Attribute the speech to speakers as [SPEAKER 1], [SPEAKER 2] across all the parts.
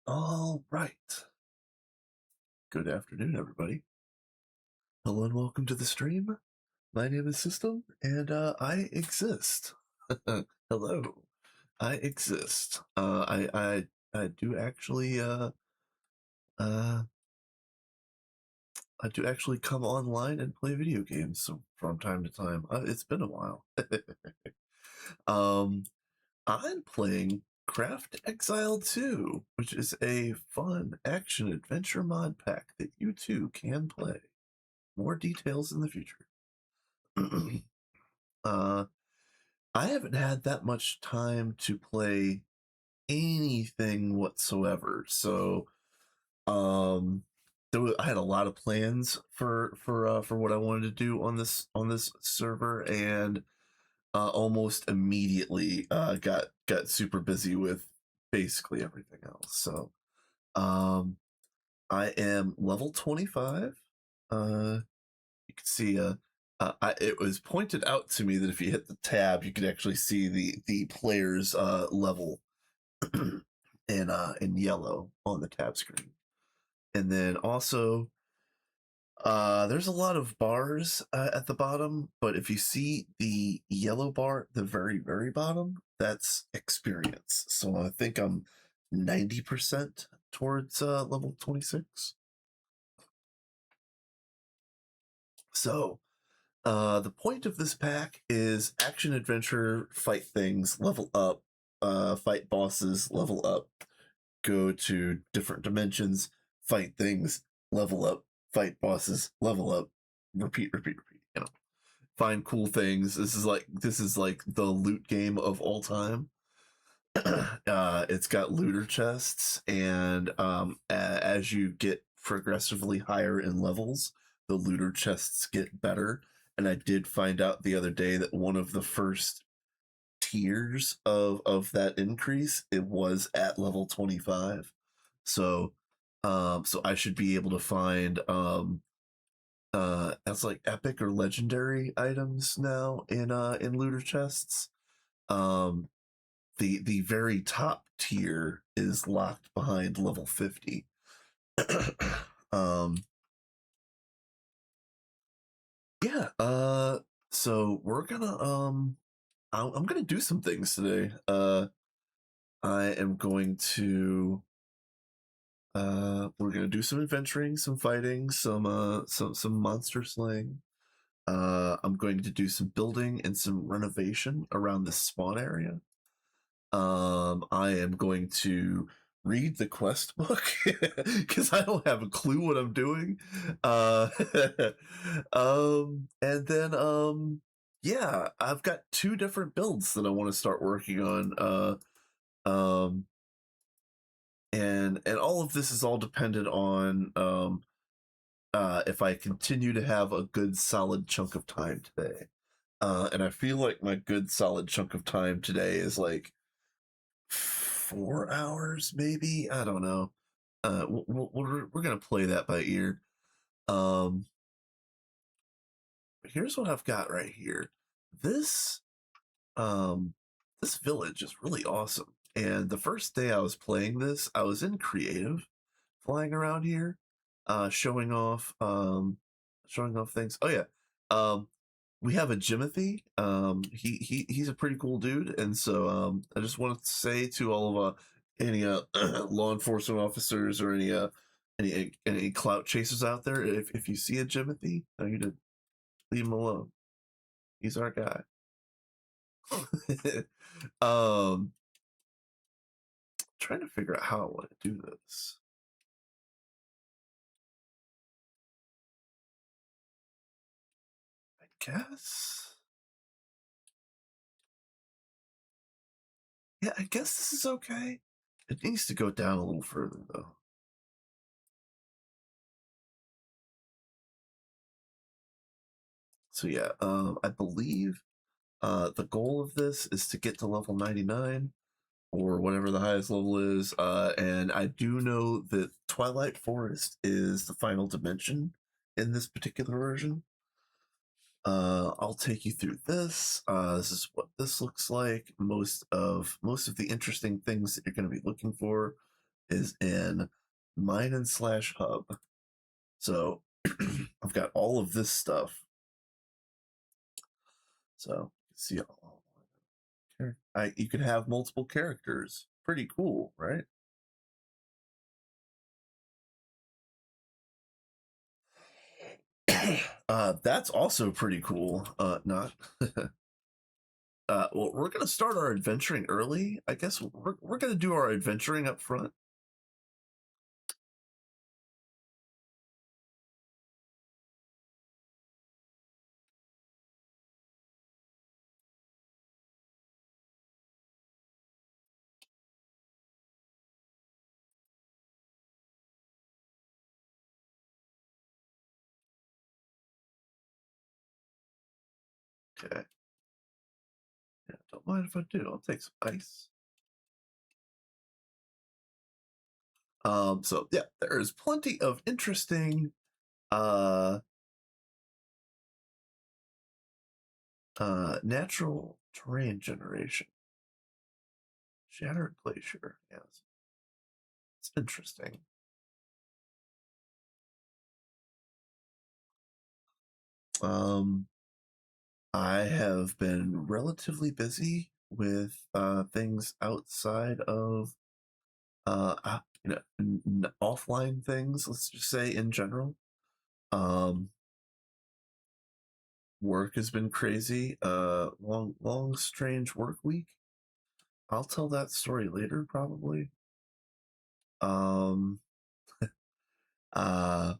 [SPEAKER 1] All right. Good afternoon, everybody. Hello and welcome to the stream. My name is System, and I exist. Hello, I exist. I do actually uh I do actually come online and play video games from time to time. It's been a while. um, I'm playing Craft Exile 2, which is a fun action adventure mod pack that you too can play. More details in the future. uh, I haven't had that much time to play anything whatsoever, so um, I had a lot of plans for what I wanted to do on this server, and almost immediately got super busy with basically everything else. So um, I am level 25. You can see it was pointed out to me that if you hit the tab, you could actually see the player's level in yellow on the tab screen. And then also there's a lot of bars at the bottom, but if you see the yellow bar at the very bottom, that's experience. So I think I'm 90% towards level 26. So the point of this pack is action adventure, fight things, level up, fight bosses, level up, go to different dimensions, fight things, level up, fight bosses, level up, repeat. Find cool things. This is like the loot game of all time. It's got looter chests, and as you get progressively higher in levels, the looter chests get better. And I did find out the other day that one of the first tiers of that increase, it was at level 25. So so I should be able to find that's like epic or legendary items now in looter chests. Um the very top tier is locked behind level 50. um yeah, so we're gonna I'm gonna do some things today. I am going to we're gonna do some adventuring, some fighting, some monster slaying. I'm going to do some building and some renovation around the spawn area. I am going to read the quest book because I don't have a clue what I'm doing. Uh, and then yeah, I've got two different builds that I want to start working on. Um, and all of this is all dependent on if I continue to have a good solid chunk of time today. And I feel like my good solid chunk of time today is like 4 hours, maybe. I don't know. We're gonna play that by ear. Um, Here's what I've got right here. This um this village is really awesome. And the first day I was playing this, I was in creative, flying around here, showing off things. Oh yeah. Um we have a Jimothy. He's a pretty cool dude, and so I just wanted to say to all of any law enforcement officers or any clout chasers out there, if you see a Jimothy, I need to leave him alone. He's our guy. um Trying to figure out how I want to do this. I guess. Yeah, I guess this is okay. It needs to go down a little further though. So yeah, I believe the goal of this is to get to level 99 or whatever the highest level is. And I do know that Twilight Forest is the final dimension in this particular version. I'll take you through this. This is what this looks like. Most of the interesting things that you're going to be looking for is in mine and slash hub. So I've got all of this stuff. So see, you could have multiple characters. Pretty cool, right? That's also pretty cool. Not. Well, we're gonna start our adventuring early. I guess we're gonna do our adventuring up front. Okay. Yeah, don't mind if I do. I'll take some ice. So yeah, there's plenty of interesting uh natural terrain generation. Shattered glacier, yes. It's interesting. Um I have been relatively busy with things outside of offline things, let's just say in general. Um Work has been crazy. Long strange work week. I'll tell that story later probably. Um uh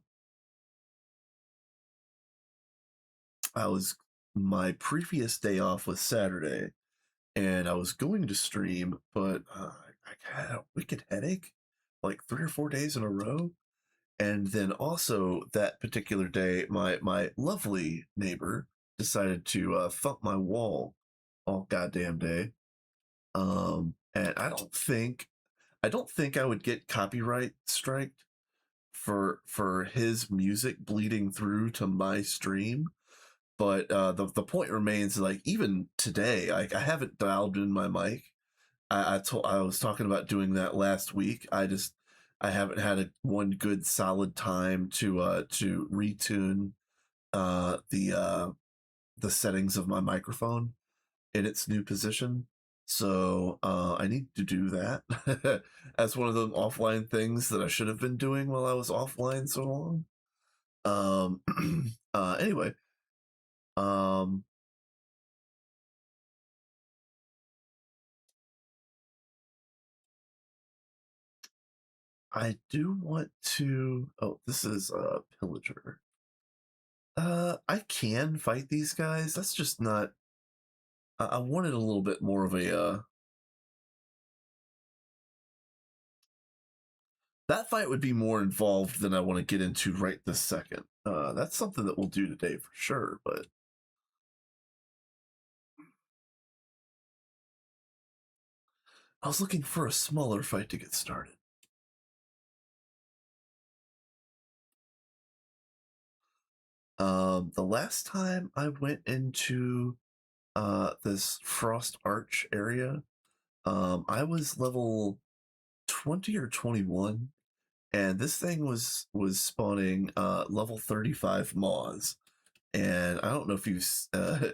[SPEAKER 1] I was my previous day off was Saturday and I was going to stream, but I had a wicked headache like 3 or 4 days in a row. And then also that particular day, my lovely neighbor decided to thump my wall all goddamn day. And I don't think I would get copyright striked for his music bleeding through to my stream. But the point remains, like even today, I haven't dialed in my mic. I was talking about doing that last week. I haven't had one good solid time to retune the settings of my microphone in its new position. So I need to do that as one of the offline things that I should have been doing while I was offline so long. Anyway, um, I do want to. Oh, this is a pillager. I can fight these guys. That's just not. I wanted a little bit more of a. That fight would be more involved than I want to get into right this second. That's something that we'll do today for sure. But I was looking for a smaller fight to get started. The last time I went into this Frost Arch area, I was level 20 or 21, and this thing was spawning level 35 moths. And I don't know if you've uh,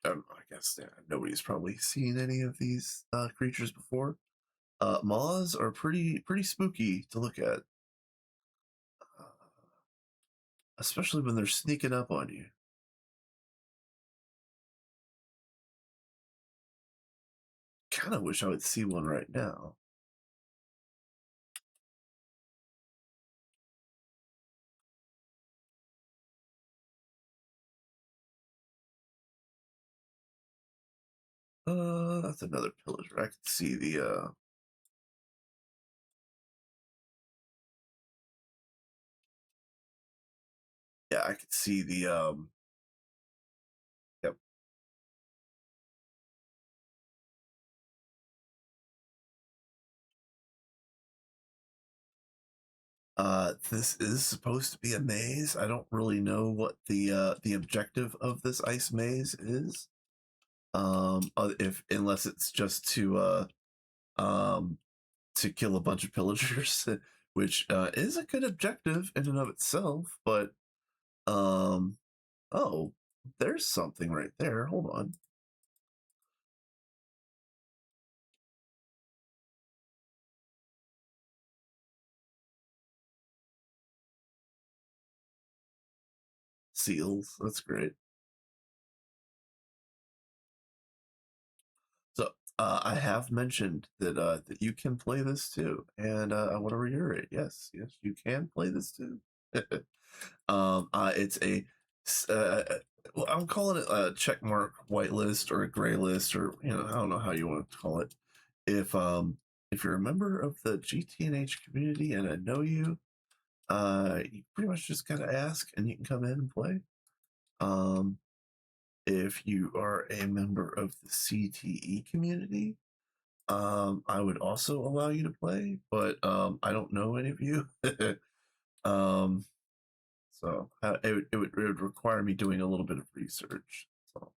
[SPEAKER 1] I guess nobody's probably seen any of these creatures before. Moths are pretty spooky to look at, uh, especially when they're sneaking up on you. Kind of wish I would see one right now. That's another pillager. I can see the yeah, I can see the yep. This is supposed to be a maze. I don't really know what the objective of this ice maze is. If unless it's just um to kill a bunch of pillagers, which is a good objective in and of itself. But um, oh, there's something right there. Hold on. Seals. That's great. So I have mentioned that you can play this too, and I want to reiterate, yes, you can play this too. It's a well, I'm calling it a checkmark whitelist or a gray list, or I don't know how you want to call it. If you're a member of the GTNH community and I know you, you pretty much just gotta ask and you can come in and play. Um, if you are a member of the CTE community, I would also allow you to play, but I don't know any of you. um, so it would require me doing a little bit of research. So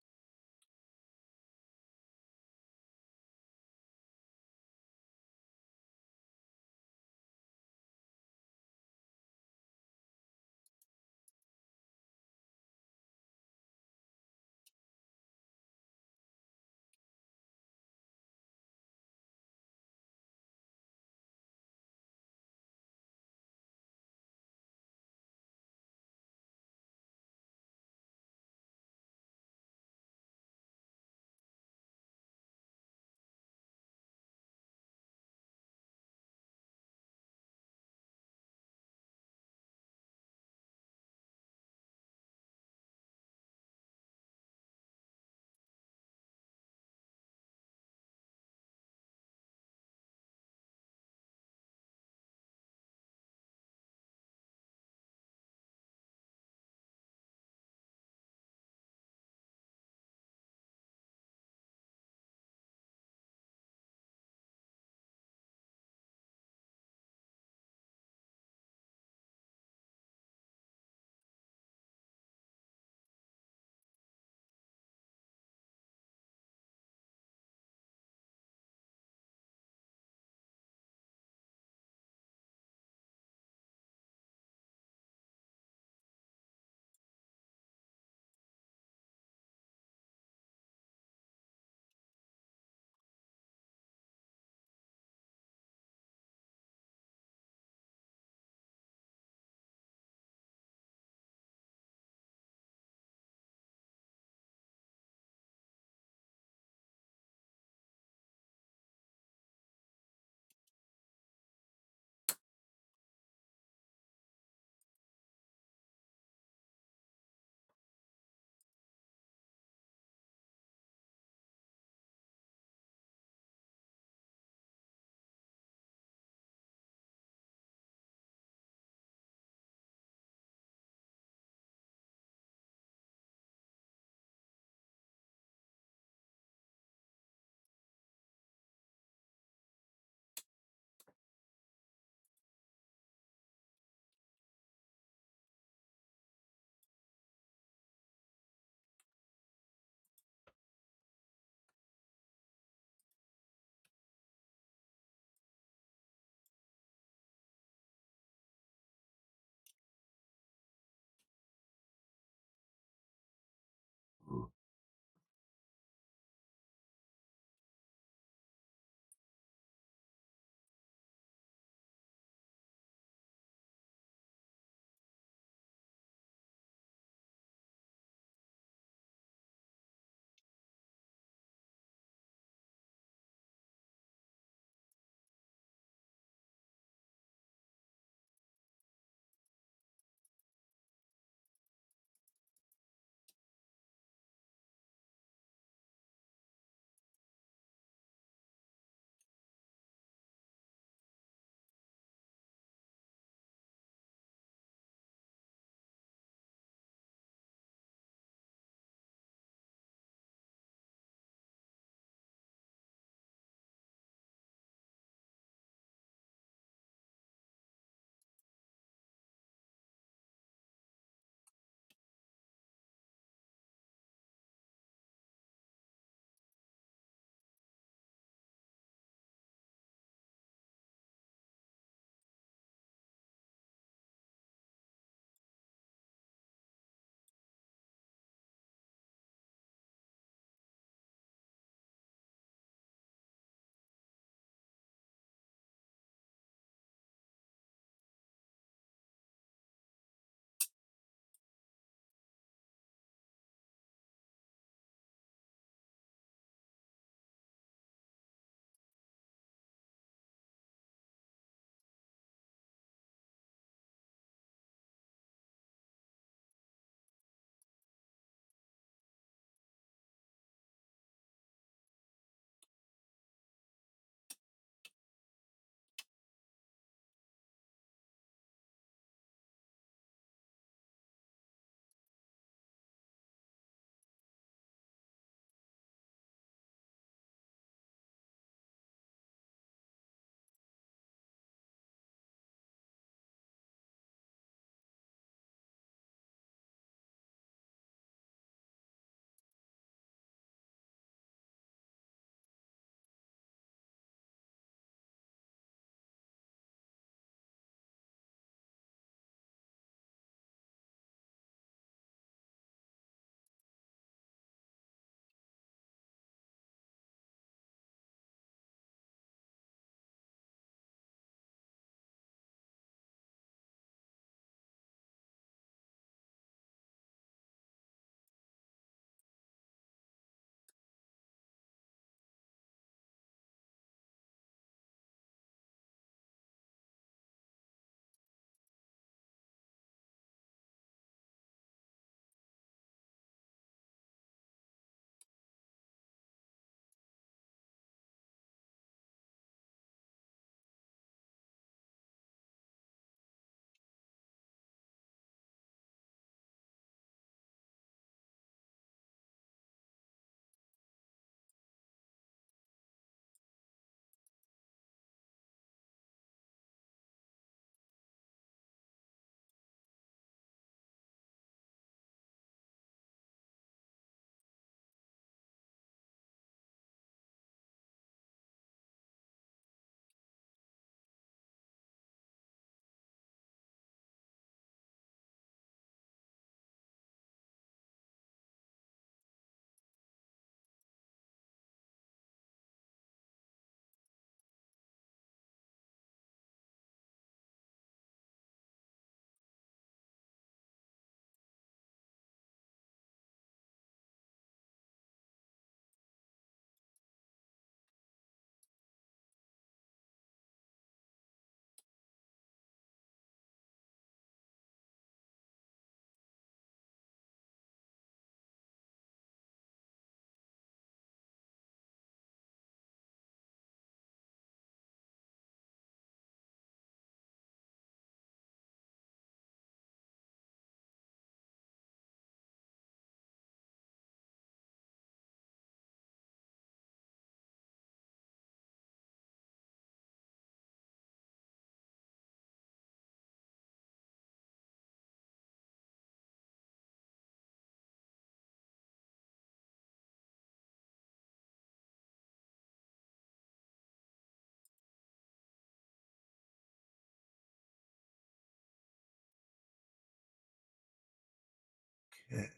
[SPEAKER 1] Okay.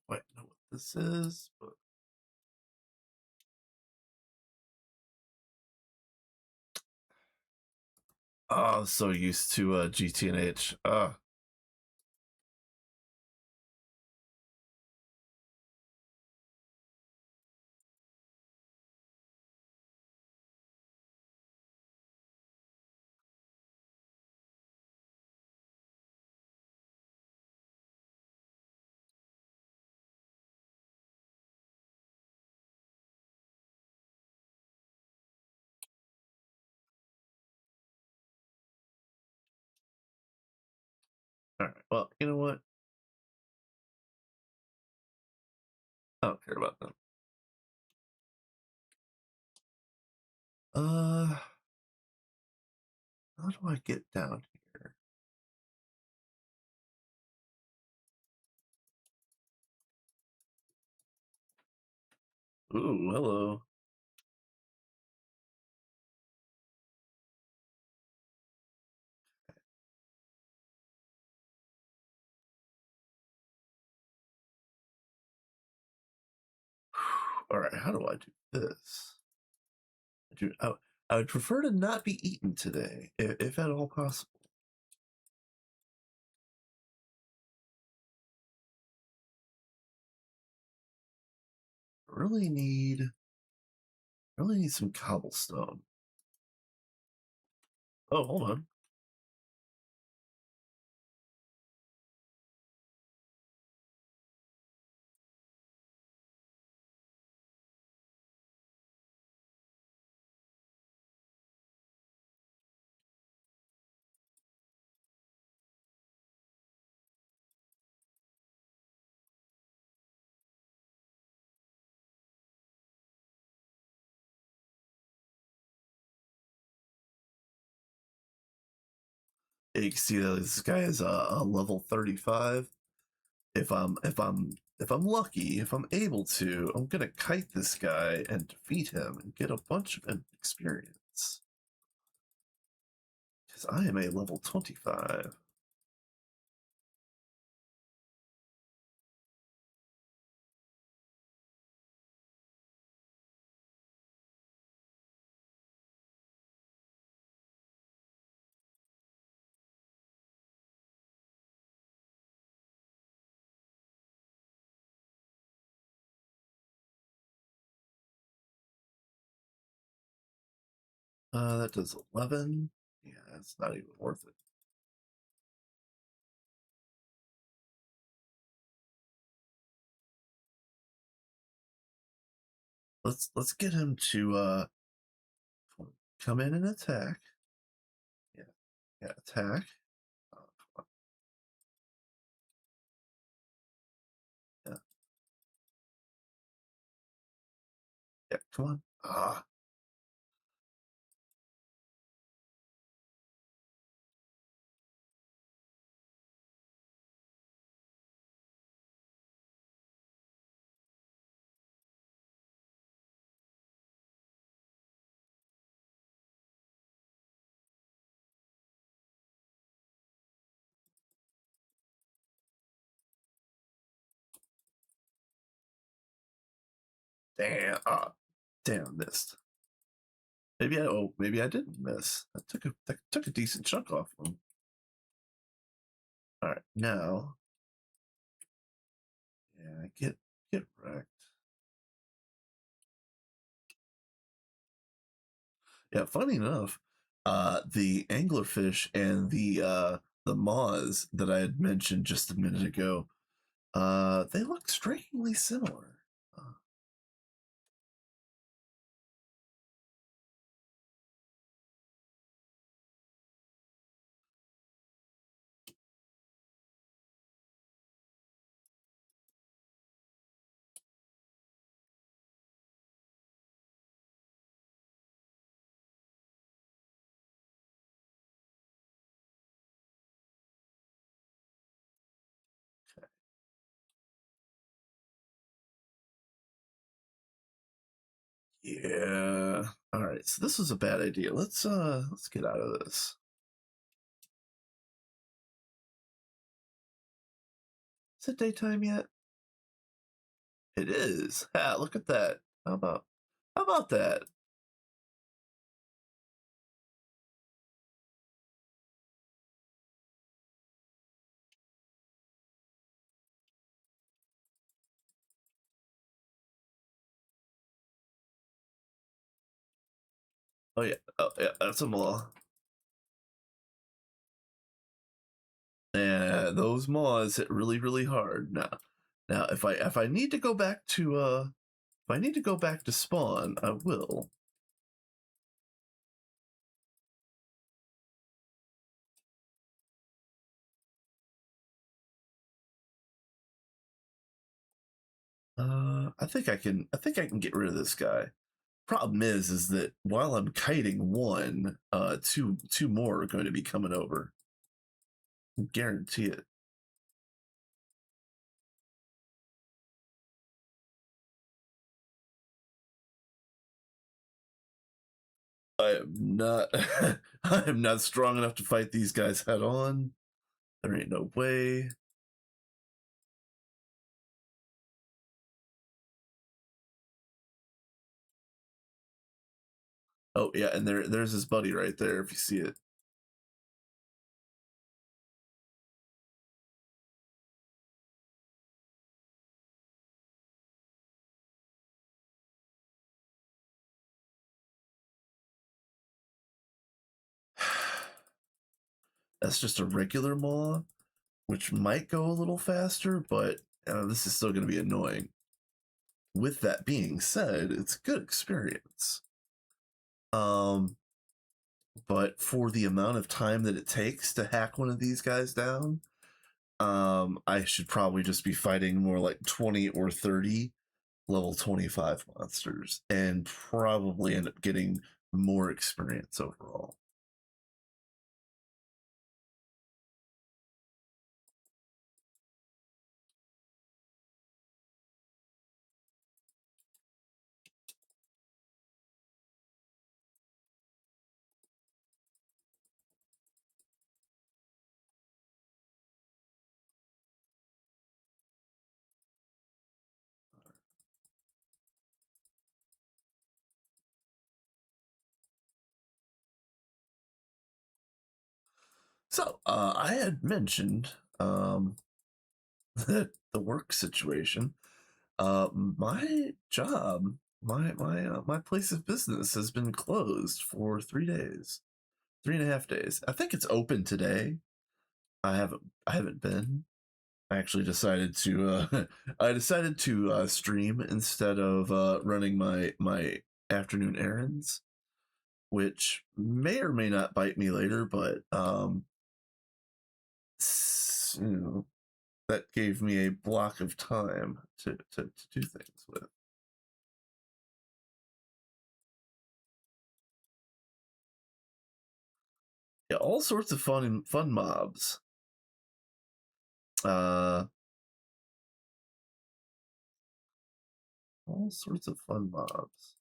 [SPEAKER 1] Quite know what this is, but oh, so used to GT&H. All right. Well, you know what? I don't care about them. Uh, how do I get down here? Ooh, hello. All right, how do I do this? I would prefer to not be eaten today, if at all possible. Really need, really need some cobblestone. Oh, hold on. You can see that this guy is a level 35. If I'm lucky, if I'm able to, I'm gonna kite this guy and defeat him and get a bunch of experience. Because I am a level 25. That does 11. Yeah, it's not even worth it. Let's get him to come in and attack. Yeah, yeah, attack. Come on. Yeah, yeah, come on. Damn. Damn, missed. Maybe I didn't miss. That took a decent chunk off him. All right, now, yeah, get wrecked. Yeah, funny enough, the anglerfish and the moths that I had mentioned just a minute ago, they look strikingly similar. Yeah. All right. So this was a bad idea. Let's get out of this. Is it daytime yet? It is. Ah, look at that. How about that? Oh yeah. Oh yeah. That's a maw. Yeah, those maws hit really, really hard. Now, if I need to go back to if I need to go back to spawn, I will. I think I can. I think I can get rid of this guy. Problem is that while I'm kiting one, two more are going to be coming over. Guarantee it. I am not. I am not strong enough to fight these guys head on. There ain't no way. Oh yeah, and there's his buddy right there. If you see it. That's just a regular maw, which might go a little faster, but this is still going to be annoying. With that being said, it's a good experience. Um, but for the amount of time that it takes to hack one of these guys down, I should probably just be fighting more like 20 or 30 level 25 monsters and probably end up getting more experience overall. So I had mentioned that the work situation. My job, my place of business has been closed for 3 days, 3.5 days. I think it's open today. I haven't been. I actually decided to I decided to stream instead of running my afternoon errands, which may or may not bite me later, but you know, that gave me a block of time to do things with. Yeah, all sorts of fun mobs. Uh, all sorts of fun mobs.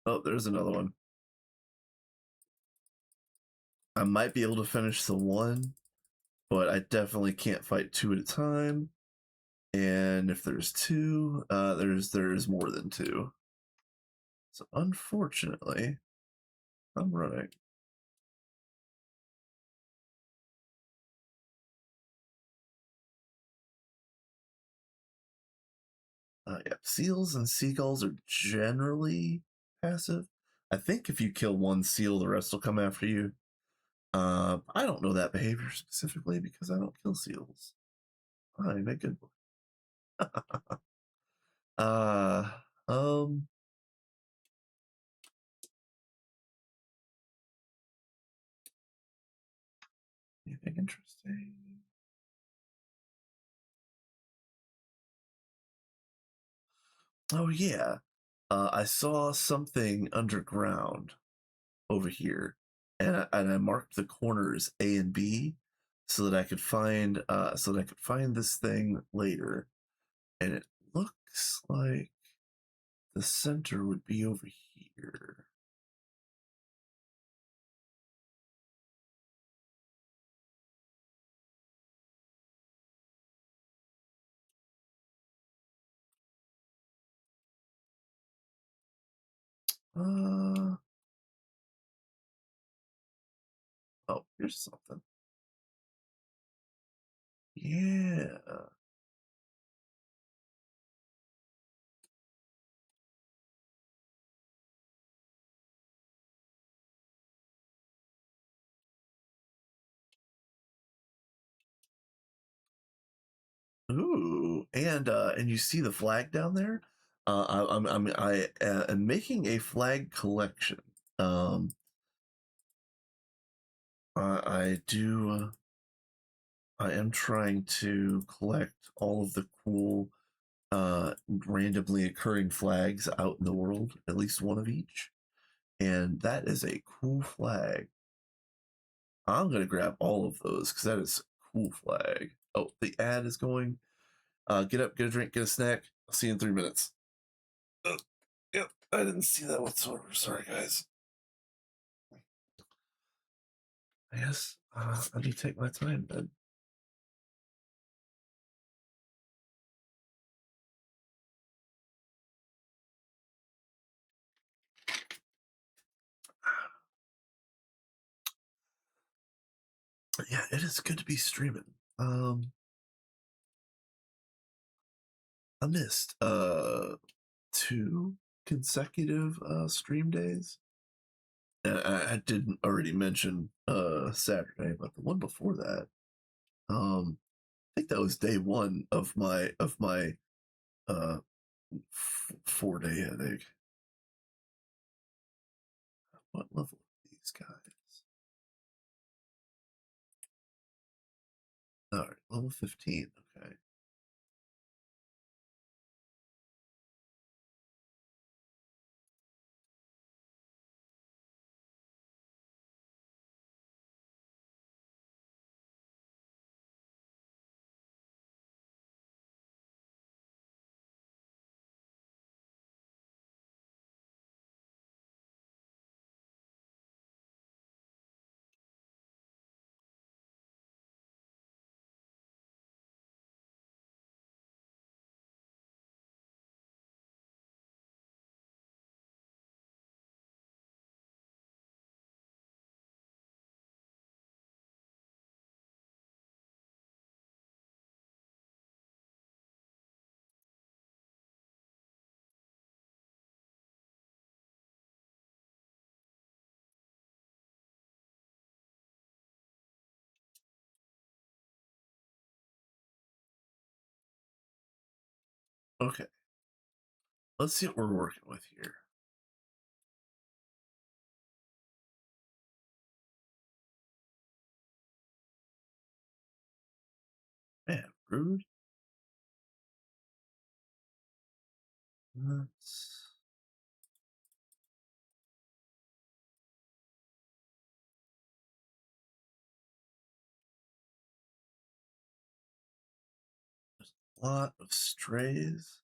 [SPEAKER 1] Oh, there's another one. I might be able to finish the one, but I definitely can't fight two at a time. And if there's two, there's more than two. So unfortunately, I'm running. Yeah, seals and seagulls are generally passive. I think if you kill one seal, the rest will come after you. I don't know that behavior specifically because I don't kill seals. I'm a good boy. uh, um, anything interesting? Oh yeah, I saw something underground over here, and I marked the corners A and B so that I could find this thing later. And it looks like the center would be over here. Uh oh, here's something. Yeah. Ooh, and you see the flag down there? I am making a flag collection. Um, I do. I am trying to collect all of the cool, randomly occurring flags out in the world, at least one of each. And that is a cool flag. I'm gonna grab all of those because that is a cool flag. Oh, the ad is going. Get up, get a drink, get a snack. I'll see you in 3 minutes. Yep, I didn't see that whatsoever. Sorry, guys. I guess I need to take my time then. Yeah, it is good to be streaming. I missed 2 consecutive stream days. I didn't already mention Saturday, but the one before that, I think that was day one of my 4-day headache. What level are these guys? All right, level 15. Okay. Okay. Let's see what we're working with here. Man, rude. That's a lot of strays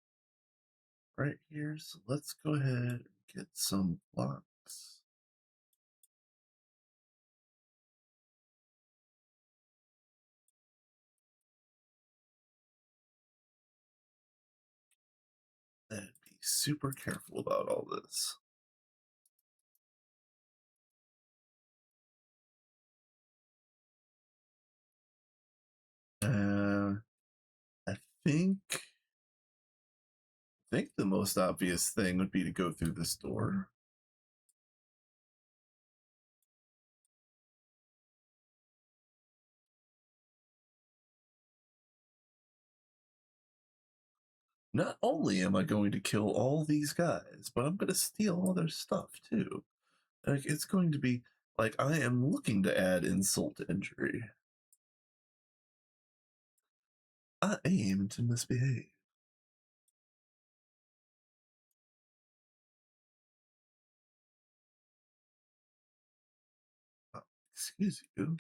[SPEAKER 1] right here. So let's go ahead and get some blocks. And be super careful about all this. Uh, I think the most obvious thing would be to go through this door. Not only am I going to kill all these guys, but I'm going to steal all their stuff too. Like it's going to be like I am looking to add insult to injury. I aim to misbehave. Excuse you.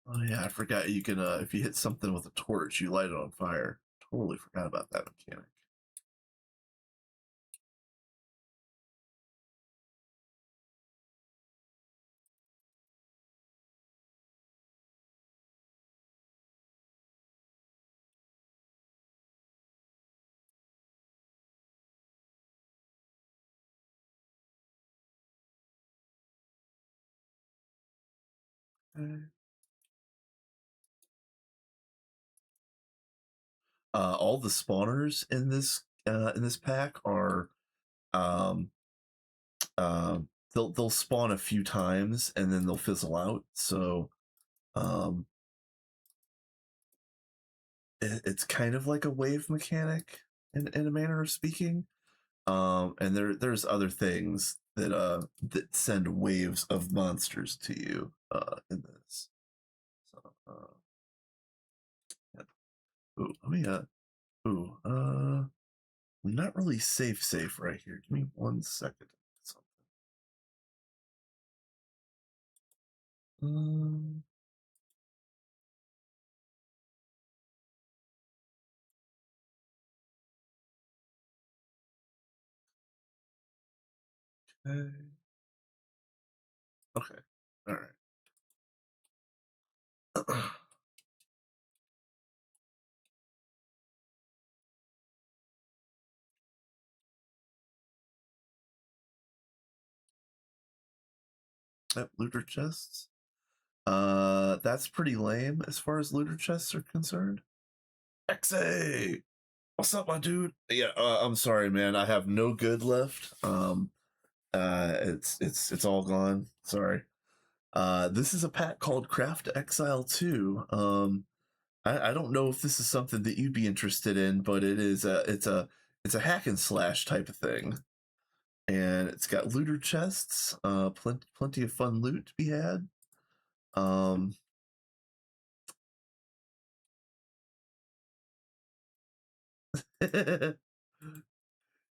[SPEAKER 1] Oh yeah, I forgot you can if you hit something with a torch, you light it on fire. Totally forgot about that mechanic. All the spawners in this pack are um, they'll spawn a few times and then they'll fizzle out. So um, it's kind of like a wave mechanic in a manner of speaking. And there's other things that send waves of monsters to you in this. So yeah. Ooh, let me I'm not really safe right here. Give me 1 second. Um, okay. Okay. All right. Yep, looter chests. That's pretty lame as far as looter chests are concerned. XA, what's up, my dude? Yeah, I'm sorry, man. I have no good left. It's all gone. Sorry. This is a pack called Craft Exile 2. I don't know if this is something that you'd be interested in, but it's a hack and slash type of thing, and it's got looter chests, plenty of fun loot to be had. Um, yep.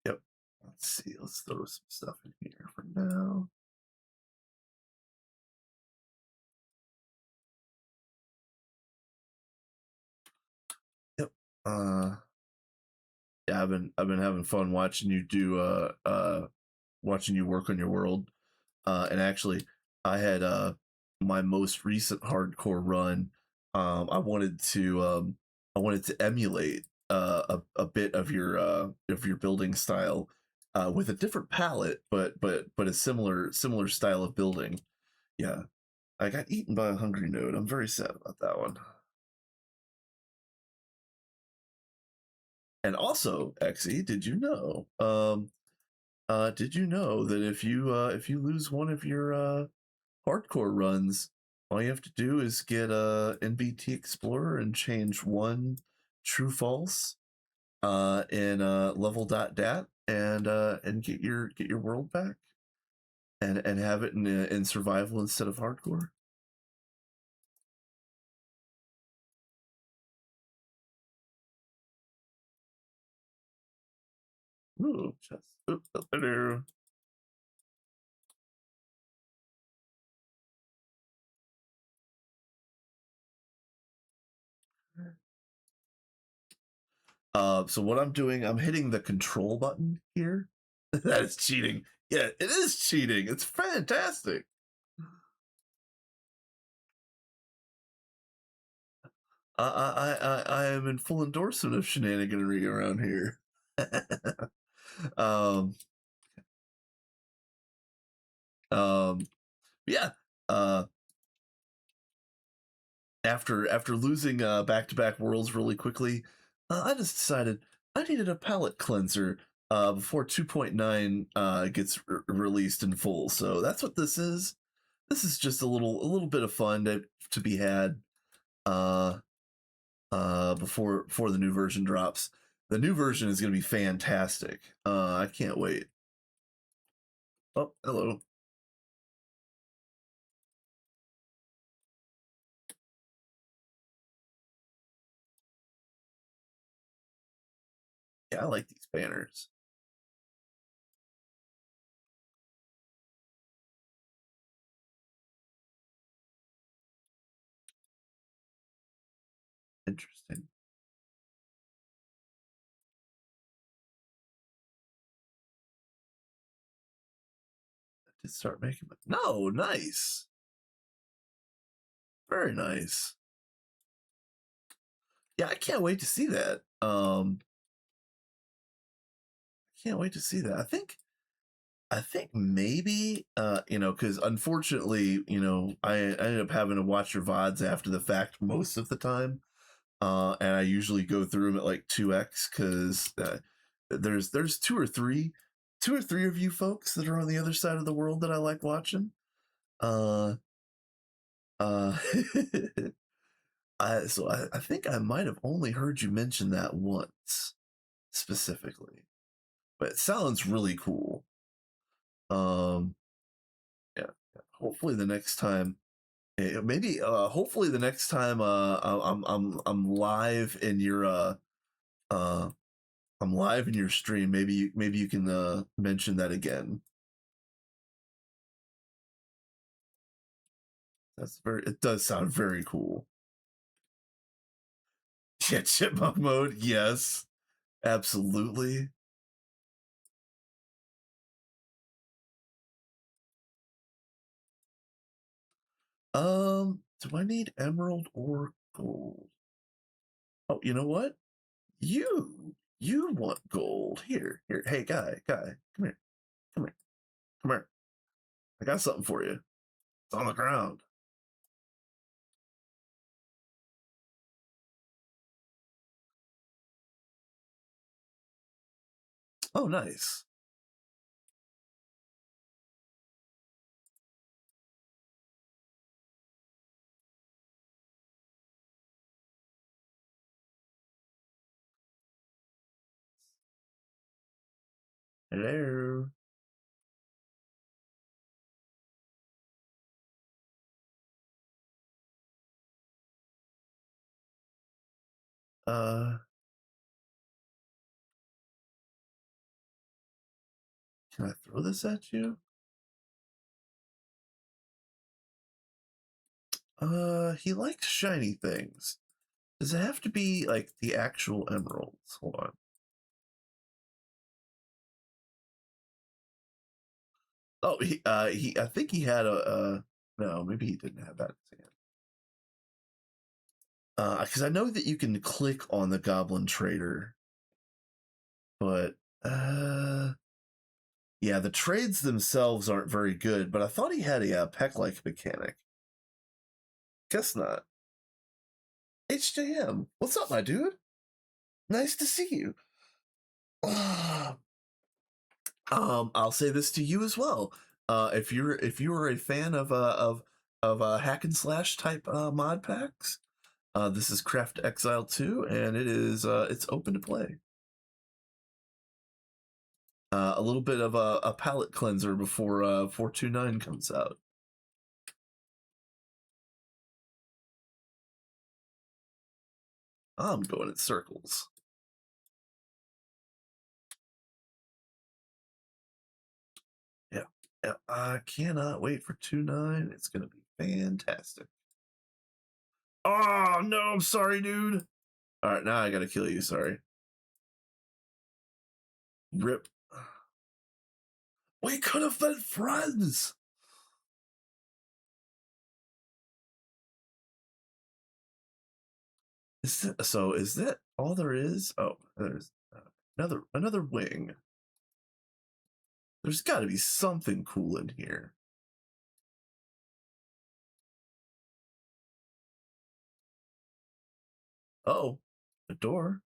[SPEAKER 1] Let's see. Let's throw some stuff in here for now. Yep. Yeah, I've been having fun watching you do watching you work on your world. And actually, I had my most recent hardcore run. I wanted to emulate a bit of your building style with a different palette, but a similar style of building. Yeah, I got eaten by a hungry node. I'm very sad about that one. And also, Xe, did you know that if you lose one of your hardcore runs, all you have to do is get a NBT Explorer and change one true false in level.dat and get your world back and have it in survival instead of hardcore. Ooh, just hello. So what I'm doing, I'm hitting the control button here. That is cheating. Yeah, it is cheating. It's fantastic. I am in full endorsement of shenaniganry around here. um, yeah. Uh, after losing back to back worlds really quickly, I just decided I needed a palette cleanser before 2.9 gets released in full. So that's what this is. This is just a little bit of fun to be had uh, before the new version drops. The new version is going to be fantastic. I can't wait. Oh, hello. Yeah, I like these banners. Interesting. To start making. No, nice. Very nice. Yeah, I can't wait to see that. I can't wait to see that. I think maybe because unfortunately, I ended up having to watch your VODs after the fact most of the time. And I usually go through them at like 2x because there's two or three of you folks that are on the other side of the world that I like watching. Uh uh I think I might have only heard you mention that once specifically. But it sounds really cool. Um yeah. Hopefully the next time maybe hopefully the next time I'm live in your uh I'm live in your stream. Maybe you can mention that again. It does sound very cool. Yeah, chipmunk mode, yes. Absolutely. Do I need emerald or gold? Oh, you know what? You want gold. Here. Hey guy, come here. Come here. Come here. I got something for you. It's on the ground. Oh, nice. Hello. Uh, can I throw this at you? He likes shiny things. Does it have to be like the actual emeralds? Hold on. Oh, I think he had no, maybe he didn't have that in his hand. Because I know that you can click on the Goblin Trader, but yeah, the trades themselves aren't very good. But I thought he had a peck-like mechanic. Guess not. HJM, what's up, my dude? Nice to see you. I'll say this to you as well. If you are a fan of hack and slash type mod packs, this is Craft Exile 2, and it's open to play. A little bit of a palate cleanser before 429 comes out. I'm going in circles. Yeah, yeah. I cannot wait for 2.9. It's gonna be fantastic. Oh no, I'm sorry, dude. All right, now I gotta kill you. Sorry. Rip. We could have been friends. Is that all there is? Oh, there's another wing. There's got to be something cool in here. Oh, a door.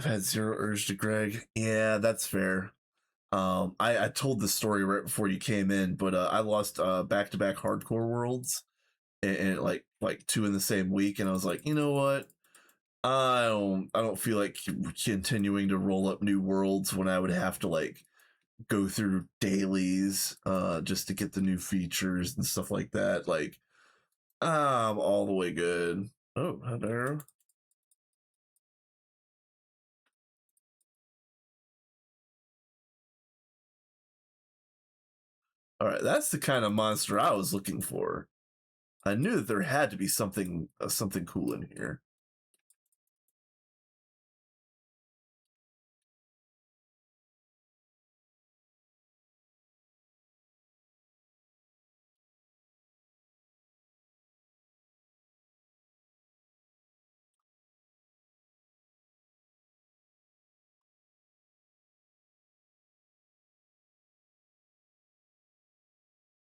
[SPEAKER 1] I've had zero urge to Greg. Yeah, that's fair. I told the story right before you came in, but I lost back to back hardcore worlds and like two in the same week, and I was like, you know what? I don't feel like continuing to roll up new worlds when I would have to like go through dailies just to get the new features and stuff like that. Like I'm all the way good. Oh, hi there. All right, that's the kind of monster I was looking for. I knew that there had to be something cool in here.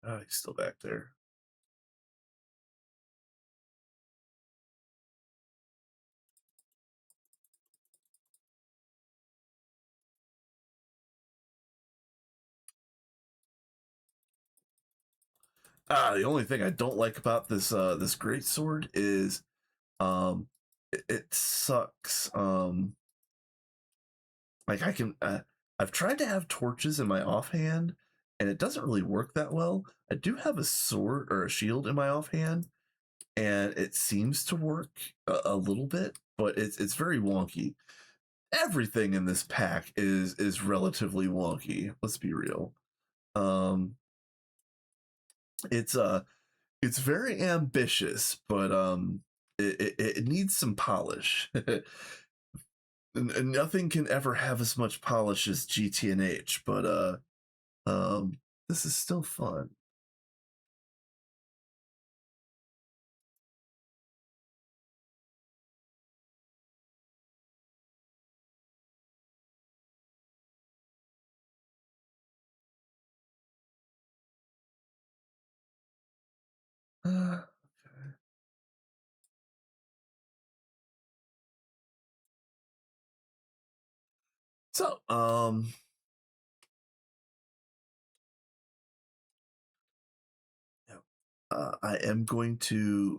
[SPEAKER 1] Oh, he's still back there. The only thing I don't like about this great sword is um it sucks. Like I've tried to have torches in my offhand and it doesn't really work that well. I do have a sword or a shield in my offhand and it seems to work a little bit, but it's very wonky. Everything in this pack is relatively wonky. Let's be real. Um, it's very ambitious, but it needs some polish. And nothing can ever have as much polish as GTNH, but um, this is still fun. Uh, so yeah, I am going to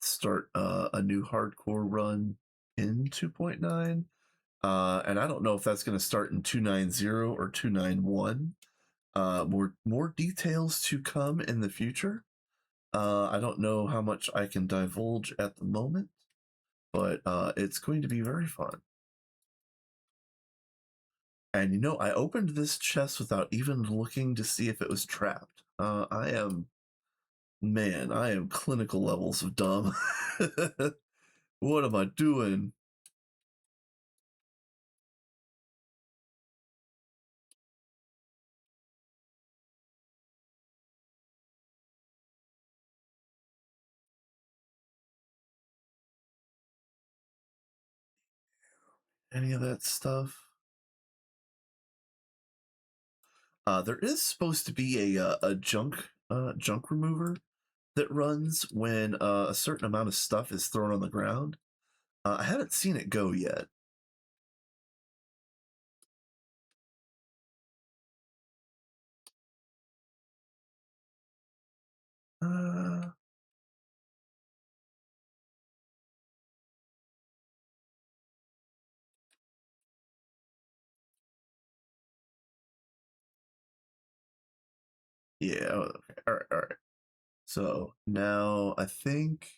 [SPEAKER 1] start a new hardcore run in 2.9. And I don't know if that's going to start in 290 or 291. More details to come in the future. I don't know how much I can divulge at the moment, but it's going to be very fun. And you know, I opened this chest without even looking to see if it was trapped. I am clinical levels of dumb. What am I doing? Any of that stuff? There is supposed to be a junk remover that runs when a certain amount of stuff is thrown on the ground. I haven't seen it go yet. Uh, yeah. Okay. All right. All right. So now I think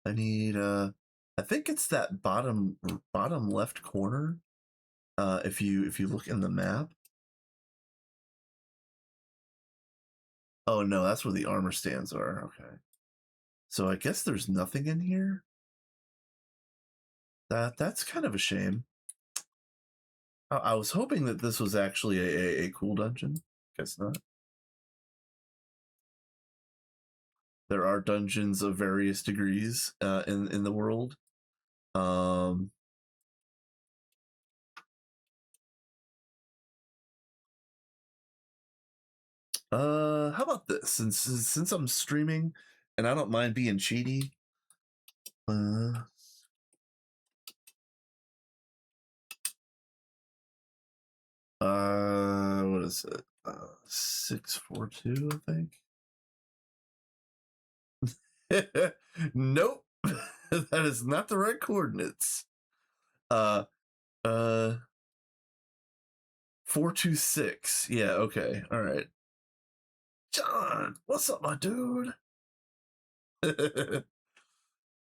[SPEAKER 1] I need. I think it's that bottom left corner. If you look in the map. Oh no, that's where the armor stands are. Okay. So I guess there's nothing in here. That's kind of a shame. I was hoping that this was actually a cool dungeon. Guess not. There are dungeons of various degrees in the world. Um, how about this? Since I'm streaming, and I don't mind being cheaty. Uh, What is it? 642, I think. Nope. That is not the right coordinates. Uh, uh, 426. Yeah, okay. All right. John, what's up, my dude?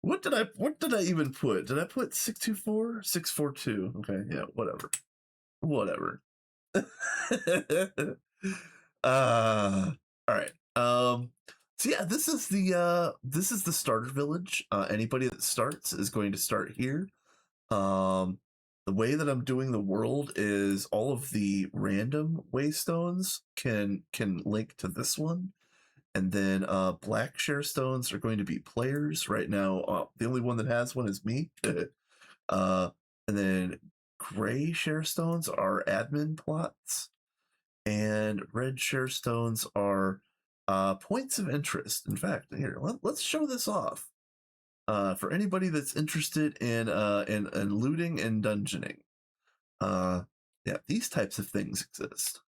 [SPEAKER 1] What did I even put? Did I put 624? 642. Okay, yeah, whatever. Whatever. All right. So yeah, this is the starter village. Anybody that starts is going to start here. Um the way that I'm doing the world is all of the random waystones can link to this one. And then black share stones are going to be players. Right now, the only one that has one is me. uh and then gray share stones are admin plots, and red share stones are points of interest. In fact, here, let's show this off for anybody that's interested in looting and dungeoning. Yeah, these types of things exist.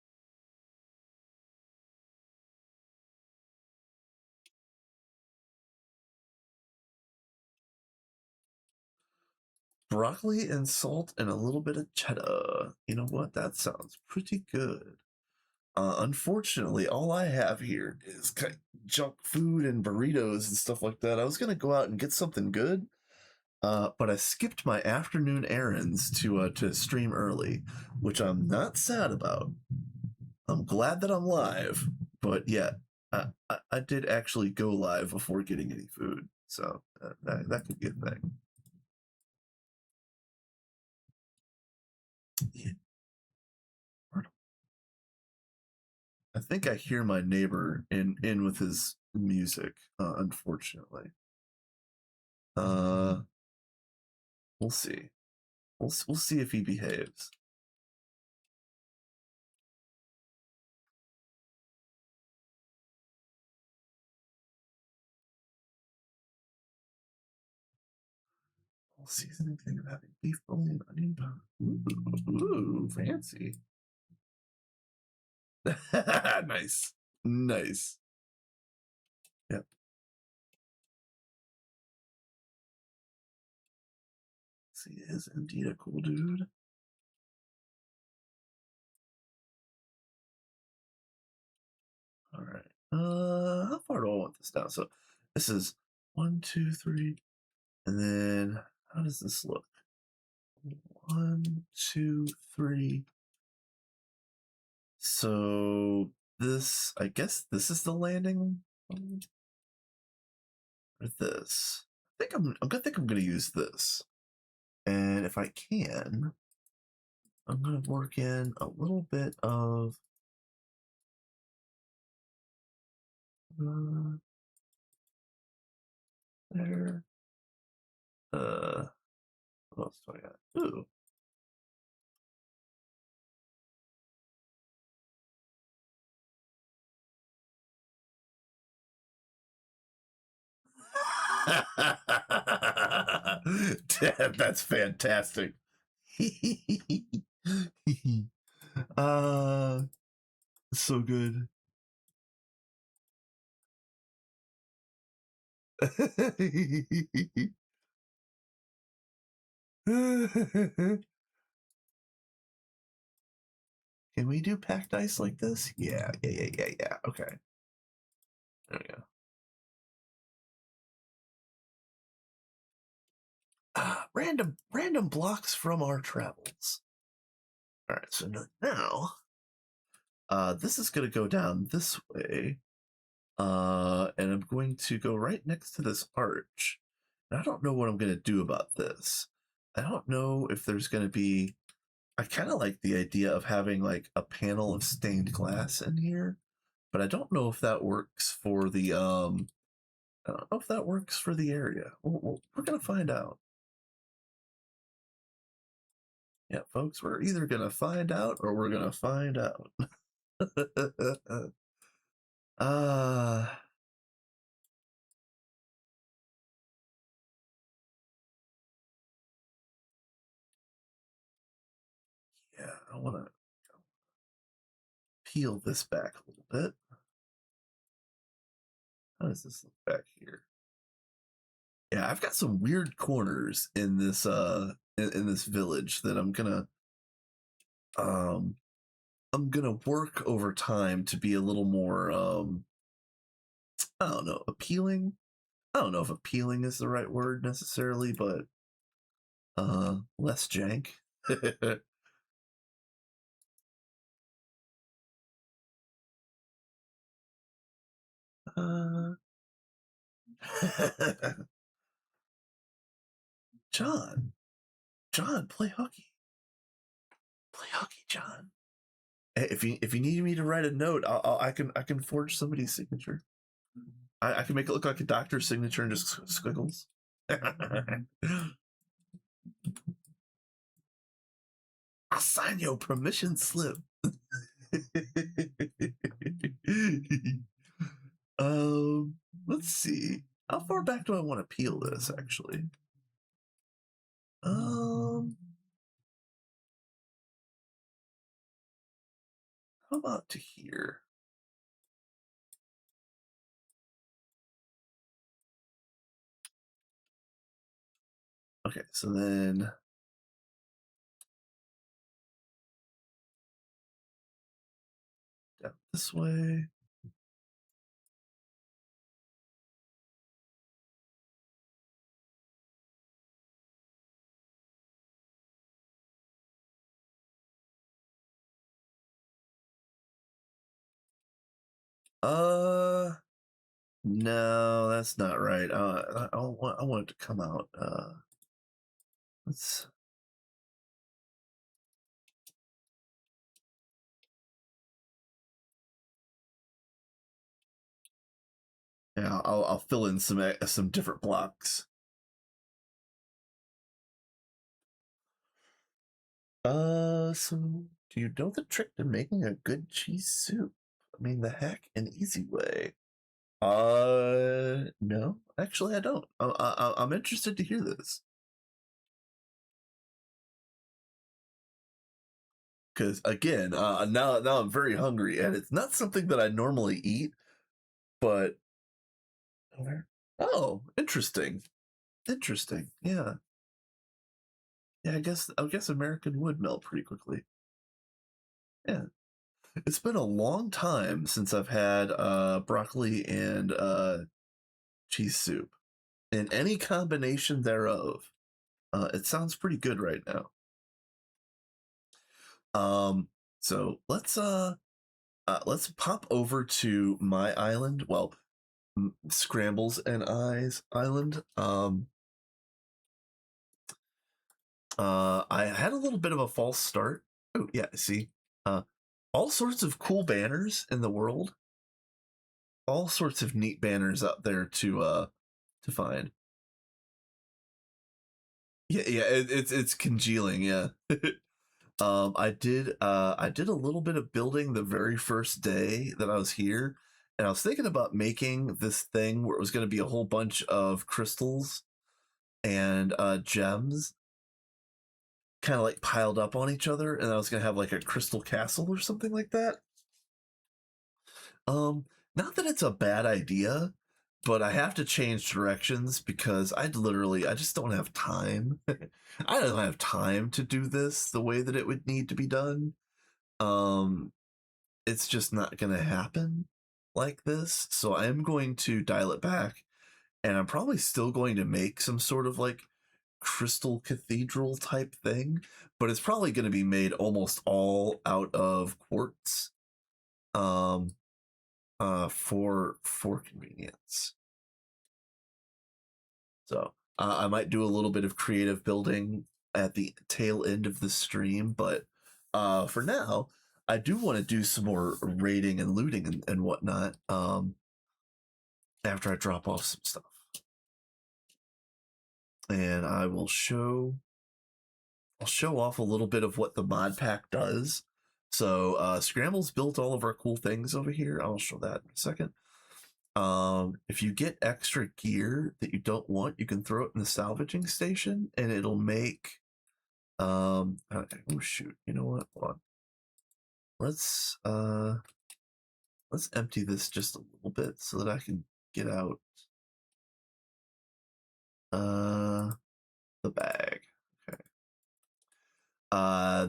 [SPEAKER 1] Broccoli and salt and a little bit of cheddar. You know what? That sounds pretty good. Unfortunately, all I have here is kind of junk food and burritos and stuff like that. I was gonna go out and get something good, but I skipped my afternoon errands to stream early, which I'm not sad about. I'm glad that I'm live, but yeah, I did actually go live before getting any food, so that could be a thing. Yeah. I think I hear my neighbor in with his music. Unfortunately, uh, we'll see. We'll see if he behaves. We'll seasoning thing of having beef bone and onion powder. Ooh, fancy. Nice, nice. Yep. He is indeed a cool dude. All right. How far do I want this down? So this is 1, 2, 3, and then how does this look? 1, 2, 3. So this, I guess, this is the landing, or this. I think I'm gonna use this, and if I can, I'm gonna work in a little bit of. Uh, there. What else do I got? Ooh. That's fantastic. uh, so good. Can we do packed ice like this? Yeah. Okay. There we go. Random blocks from our travels. All right, so now, this is gonna go down this way, and I'm going to go right next to this arch. And I don't know what I'm gonna do about this. I don't know if there's gonna be. I kind of like the idea of having like a panel of stained glass in here, but I don't know if that works for the I don't know if that works for the area. We're gonna find out. Yeah, folks, we're either gonna find out or we're gonna find out. uh yeah, I wanna peel this back a little bit. How does this look back here? Yeah, I've got some weird corners in this in this village that um I'm gonna work over time to be a little more I don't know, appealing. I don't know if appealing is the right word necessarily, but less jank. uh John, John, play hooky. Play hooky, John. Hey, if you need me to write a note, I can forge somebody's signature. I can make it look like a doctor's signature and just squiggles. I'll sign your permission slip. Let's see. How far back do I want to peel this actually? How about to here? Okay, so then down this way. No, that's not right. I want it to come out. Let's. Yeah, I'll fill in some different blocks. So do you know the trick to making a good cheese soup? I mean, the hack and easy way. No, actually, I don't. I'm interested to hear this because again, now I'm very hungry, and it's not something that I normally eat. But oh, interesting, interesting. Yeah, yeah. I guess American would melt pretty quickly. Yeah, it's been a long time since I've had broccoli and cheese soup in any combination thereof. It sounds pretty good right now. Um, so let's pop over to my island. Well, Scrambles and I's island. I had a little bit of a false start. Oh yeah, see, uh, all sorts of cool banners in the world. All sorts of neat banners out there to find. Yeah, yeah, it's congealing. Yeah. I did a little bit of building the very first day that I was here, and I was thinking about making this thing where it was going to be a whole bunch of crystals and gems kind of like piled up on each other, and I was going to have like a crystal castle or something like that. Not that it's a bad idea, but I have to change directions because I just don't have time. I don't have time to do this the way that it would need to be done. Um, it's just not going to happen like this. So I am going to dial it back, and I'm probably still going to make some sort of like crystal cathedral type thing, but it's probably going to be made almost all out of quartz. Um, for convenience. So I might do a little bit of creative building at the tail end of the stream, but for now, I do want to do some more raiding and looting and whatnot after I drop off some stuff. And I'll show off a little bit of what the mod pack does. So Scramble's built all of our cool things over here. I'll show that in a second. If you get extra gear that you don't want, you can throw it in the salvaging station and it'll make oh shoot, you know what? Hold on. let's empty this just a little bit so that I can get out the bag. Okay.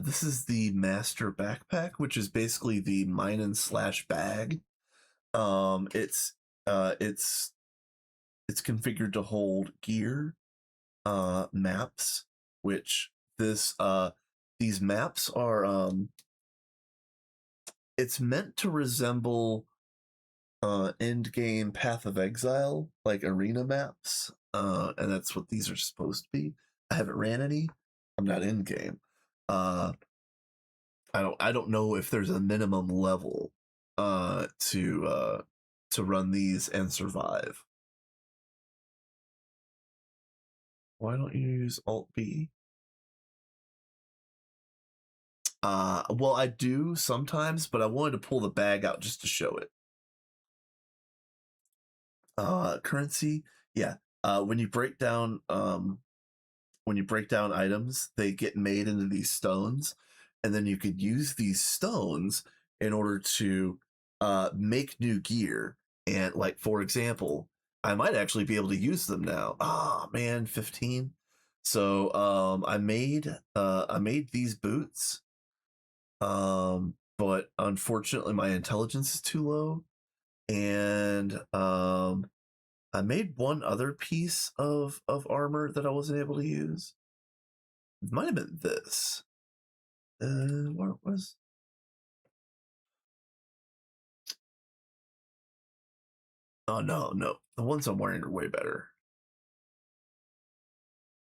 [SPEAKER 1] This is the master backpack, which is basically the mine and slash bag. It's configured to hold gear, maps, which these maps are it's meant to resemble end game Path of Exile, like arena maps, and that's what these are supposed to be. I haven't ran any. I'm not in game. I don't know if there's a minimum level to run these and survive. Why don't you use Alt B? Well, I do sometimes, but I wanted to pull the bag out just to show it. Currency, yeah. When you break down items, they get made into these stones, and then you could use these stones in order to make new gear. And like for example, I might actually be able to use them now. Ah, man, 15. So I made these boots. But unfortunately my intelligence is too low, and I made one other piece of armor that I wasn't able to use. It might have been this. What was? Oh no, the ones I'm wearing are way better.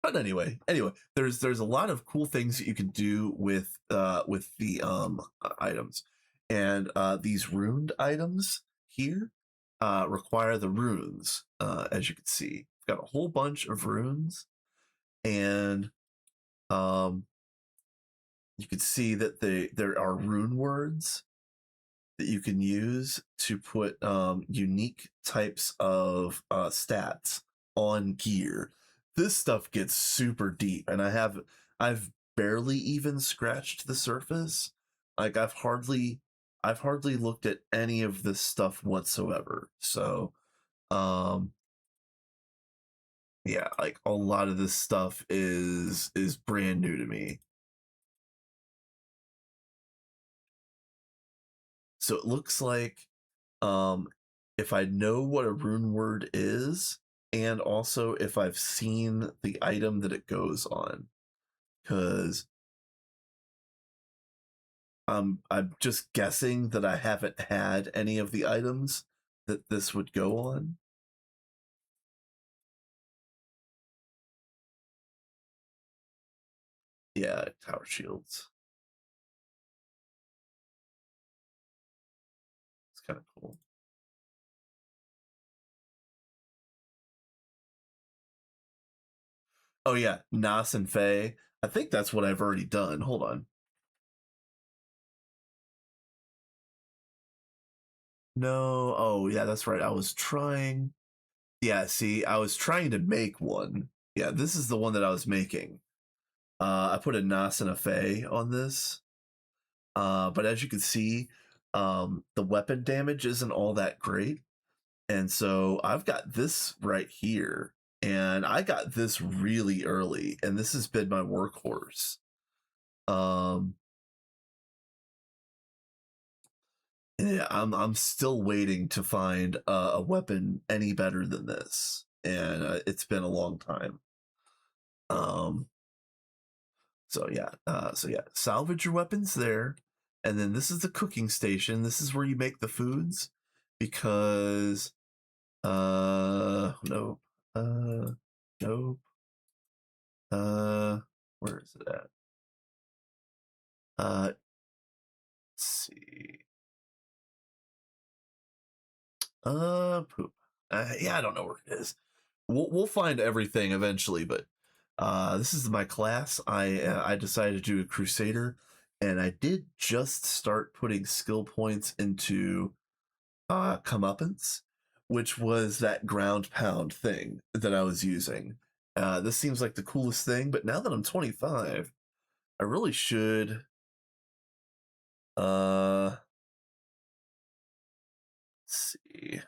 [SPEAKER 1] But anyway, there's a lot of cool things that you can do with the items, and these runed items here require the runes. As you can see, I've got a whole bunch of runes, and you can see that there are rune words that you can use to put unique types of stats on gear. This stuff gets super deep, and I've barely even scratched the surface. Like I've hardly looked at any of this stuff whatsoever. So yeah, like a lot of this stuff is brand new to me. So it looks like if I know what a rune word is, and also if I've seen the item that it goes on, because I'm just guessing that I haven't had any of the items that this would go on. Yeah, tower shields. It's kind of cool. Oh yeah, Nas and Faye. I think that's what I've already done. Hold on. No. Oh yeah, that's right. I was trying. Yeah, see, I was trying to make one. Yeah, this is the one that I was making. I put a Nas and a Faye on this. But as you can see, the weapon damage isn't all that great. And so I've got this right here. And I got this really early, and this has been my workhorse. Yeah, I'm still waiting to find a weapon any better than this, and it's been a long time. Um, so yeah, salvage your weapons there, and then this is the cooking station. This is where you make the foods, because nope, nope, where is it at? Let's see. Poop. Yeah, I don't know where it is. We'll find everything eventually, but this is my class. I decided to do a Crusader, and I did just start putting skill points into comeuppance, which was that ground pound thing that I was using. This seems like the coolest thing, but now that I'm 25, I really should Let's see.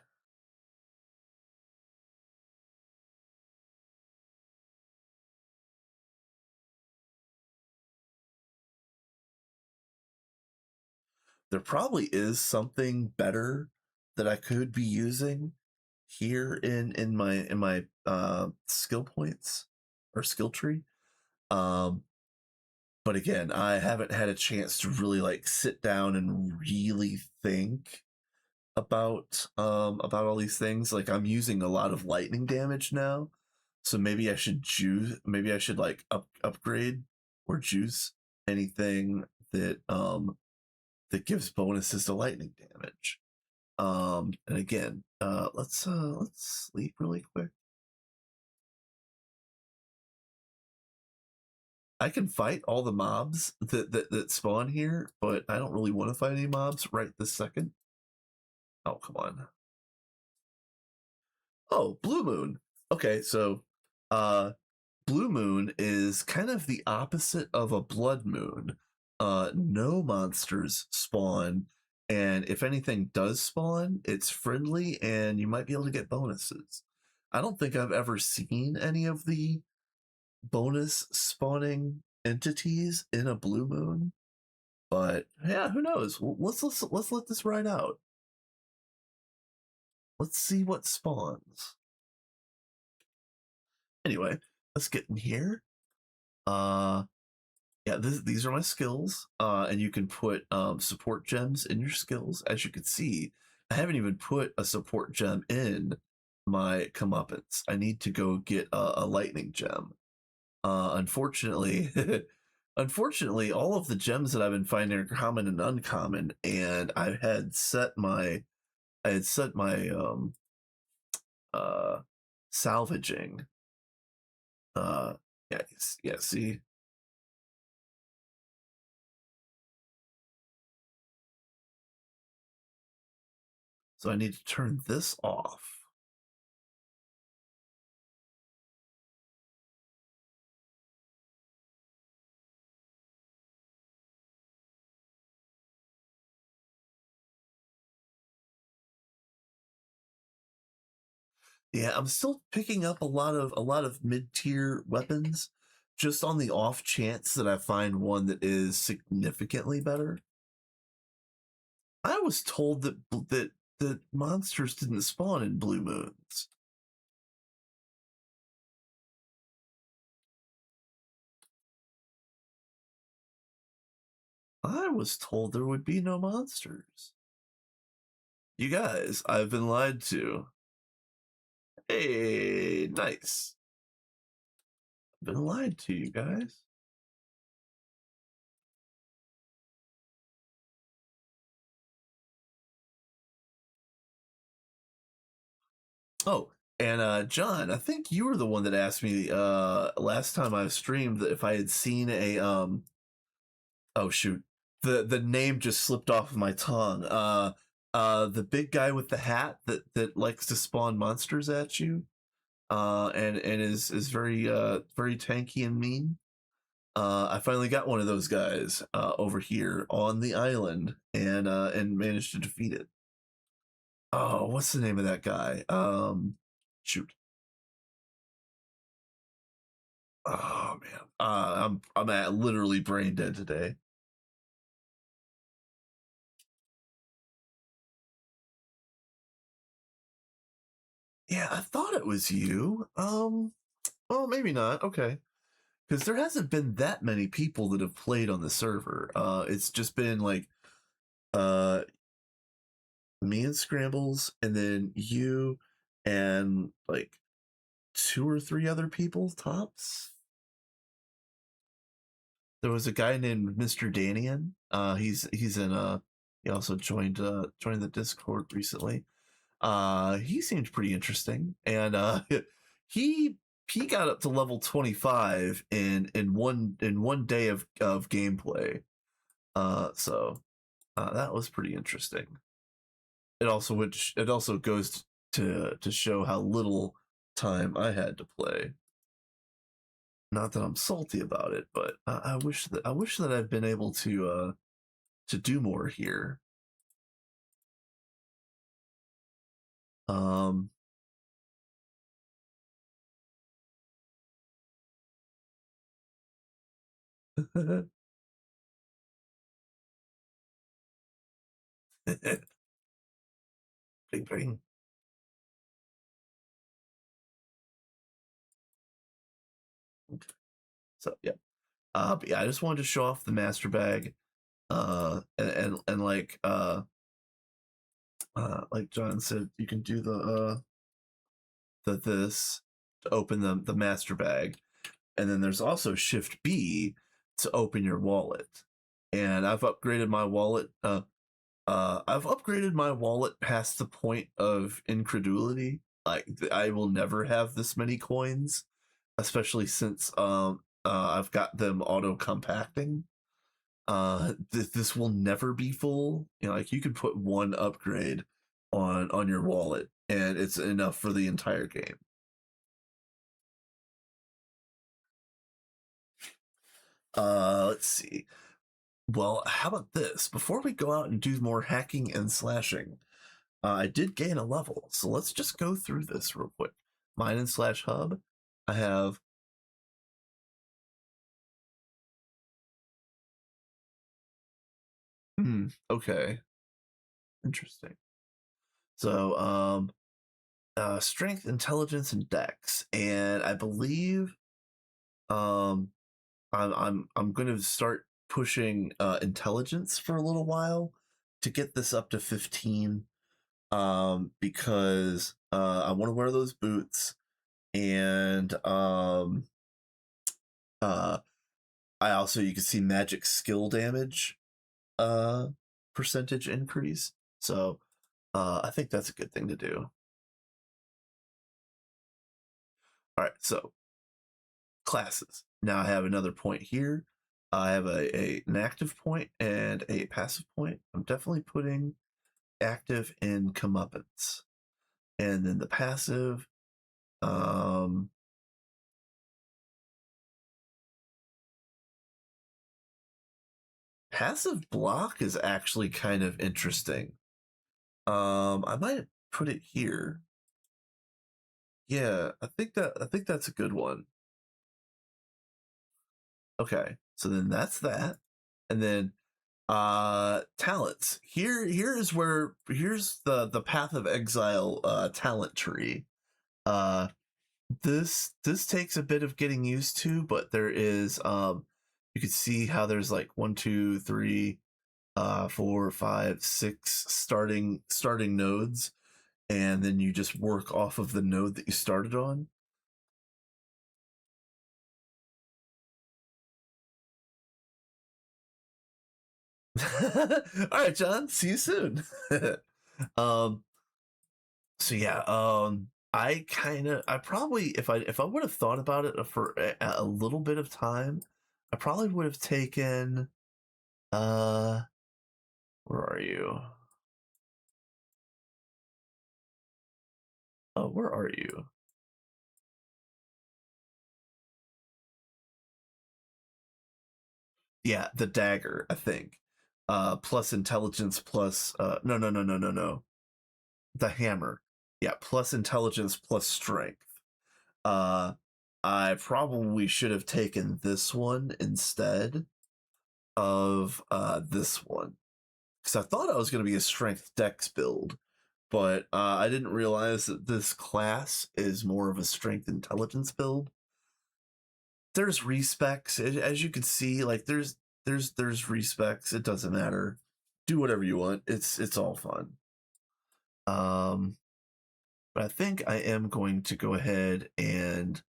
[SPEAKER 1] There probably is something better that I could be using here in my skill points or skill tree. Um, but again, I haven't had a chance to really like sit down and really think about all these things. Like I'm using a lot of lightning damage now, so maybe I should juice. Maybe I should like upgrade or juice anything that gives bonuses to lightning damage. And again, let's sleep really quick. I can fight all the mobs that spawn here, but I don't really want to fight any mobs right this second. Oh, come on. Oh, Blue Moon. Okay, so Blue Moon is kind of the opposite of a Blood Moon. No monsters spawn, and if anything does spawn, it's friendly and you might be able to get bonuses. I don't think I've ever seen any of the bonus spawning entities in a Blue Moon, but yeah, who knows? Let's let this ride out. Let's see what spawns. Anyway, let's get in here. Yeah, these are my skills, and you can put support gems in your skills. As you can see, I haven't even put a support gem in my comeuppance. I need to go get a lightning gem. Unfortunately, unfortunately, all of the gems that I've been finding are common and uncommon, and I had set my uh salvaging. Uh, yeah, yeah. See, so I need to turn this off. Yeah, I'm still picking up a lot of mid-tier weapons just on the off chance that I find one that is significantly better. I was told that monsters didn't spawn in blue moons. I was told there would be no monsters. You guys, I've been lied to. Hey, nice. I've been lied to, you guys. Oh, and John, I think you were the one that asked me last time I streamed that if I had seen a oh shoot, the name just slipped off of my tongue. The big guy with the hat that likes to spawn monsters at you, and is very tanky and mean. I finally got one of those guys over here on the island, and managed to defeat it. Oh, what's the name of that guy? Shoot. Oh man, I'm at literally brain dead today. Yeah, I thought it was you. Well, maybe not. Okay, because there hasn't been that many people that have played on the server. It's just been like uh me and Scrambles, and then you, and like two or three other people tops. There was a guy named Mr. Danian. He's in he also joined the Discord recently. He seemed pretty interesting, and he he got up to level 25 in one day of gameplay. So that was pretty interesting. It also goes to show how little time I had to play. Not that I'm salty about it, but I wish that I've been able do more here. Um, bing, bing. Okay. So yeah, but yeah, I just wanted to show off the master bag, and like John said, you can do the this to open the master bag, and then there's also Shift B to open your wallet. And I've upgraded my wallet. I've upgraded my wallet past the point of incredulity. Like I will never have this many coins, especially since I've got them auto compacting. This will never be full. You know, like you can put one upgrade on your wallet, and it's enough for the entire game. Let's see. Well, how about this? Before we go out and do more hacking and slashing, I did gain a level, so let's just go through this real quick. Mine and slash hub. I have okay. Interesting. So strength, intelligence, and dex. And I believe I'm gonna start pushing intelligence for a little while to get this up to 15. Because I want to wear those boots, and uh I also, you can see magic skill damage uh percentage increase. So I think that's a good thing to do. All right, so classes. Now I have another point here. I have an active point and a passive point. I'm definitely putting active in comeuppance. And then the passive, um, passive block is actually kind of interesting. I might put it here. Yeah, I think that's a good one. Okay, so then that's that, and then talents. Here is where here's the Path of Exile talent tree. Uh, this takes a bit of getting used to, but there is you can see how there's like 1, 2, 3, 4, 5, 6 starting nodes, and then you just work off of the node that you started on. All right, John. See you soon. um. So yeah. I probably, if I would have thought about it for a little bit of time, I probably would have taken. Uh. Where are you? Oh, where are you? Yeah, the dagger. I think. Plus intelligence plus. No. The hammer. Yeah, plus intelligence plus strength. Uh, I probably should have taken this one instead of this one, because I thought I was going to be a strength dex build, but I didn't realize that this class is more of a strength intelligence build. There's respecs, as you can see. Like there's respecs. It doesn't matter. Do whatever you want. It's all fun. Um, but I think I am going to go ahead and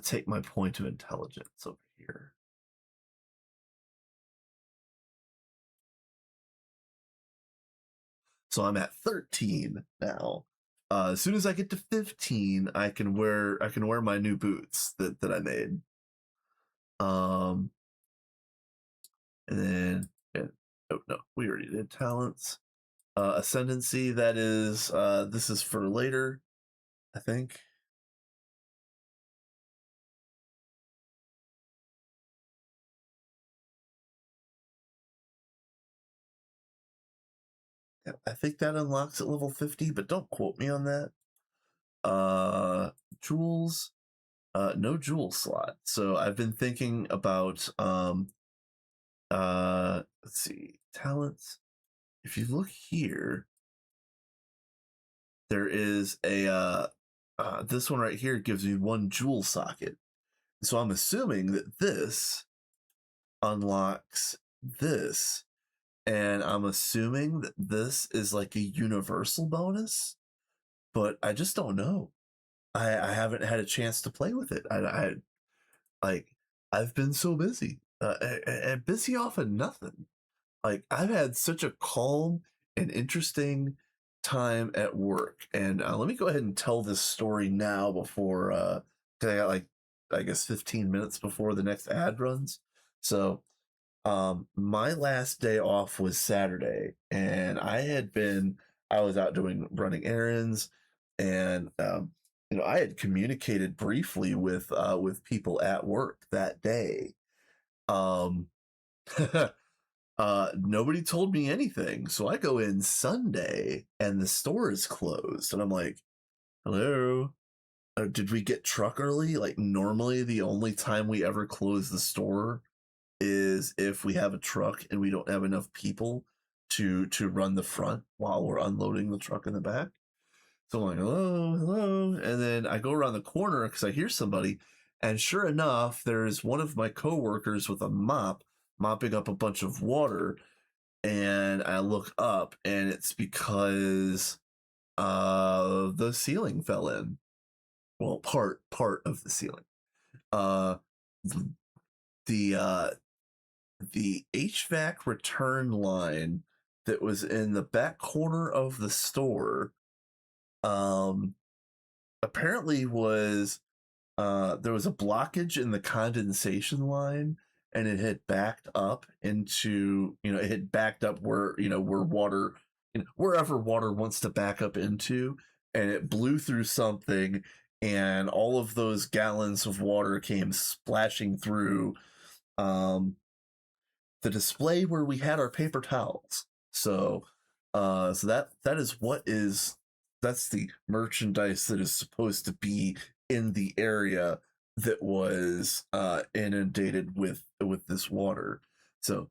[SPEAKER 1] take my point of intelligence over here. So I'm at 13 now. As soon as I get to 15, I can wear my new boots that I made. Um, and then oh no, we already did talents. Ascendancy, that is this is for later, I think. I think that unlocks at level 50, but don't quote me on that. Jewels, no jewel slot. So I've been thinking about let's see, talents. If you look here, there is a this one right here gives me one jewel socket. So I'm assuming that this unlocks this, and I'm assuming that this is like a universal bonus, but I just don't know. I haven't had a chance to play with it. I like I've been so busy, and busy off of nothing. Like I've had such a calm and interesting time at work, and let me go ahead and tell this story now before, cause I got like I guess 15 minutes before the next ad runs. So my last day off was Saturday, and I was out doing running errands, and I had communicated briefly with people at work that day. Um nobody told me anything. So I go in Sunday and the store is closed, and I'm like, "Hello? Did we get truck early?" Like normally the only time we ever close the store is if we have a truck and we don't have enough people to run the front while we're unloading the truck in the back. So I'm like, hello, hello. And then I go around the corner because I hear somebody. And sure enough, there's one of my coworkers with a mop mopping up a bunch of water. And I look up and it's because the ceiling fell in. Well, part of the ceiling. Uh the the HVAC return line that was in the back corner of the store um apparently was there was a blockage in the condensation line, and it had backed up into, it had backed up where, where water, wherever water wants to back up into, and it blew through something, and all of those gallons of water came splashing through um the display where we had our paper towels. So so that is what is that's the merchandise that is supposed to be in the area that was inundated with this water. So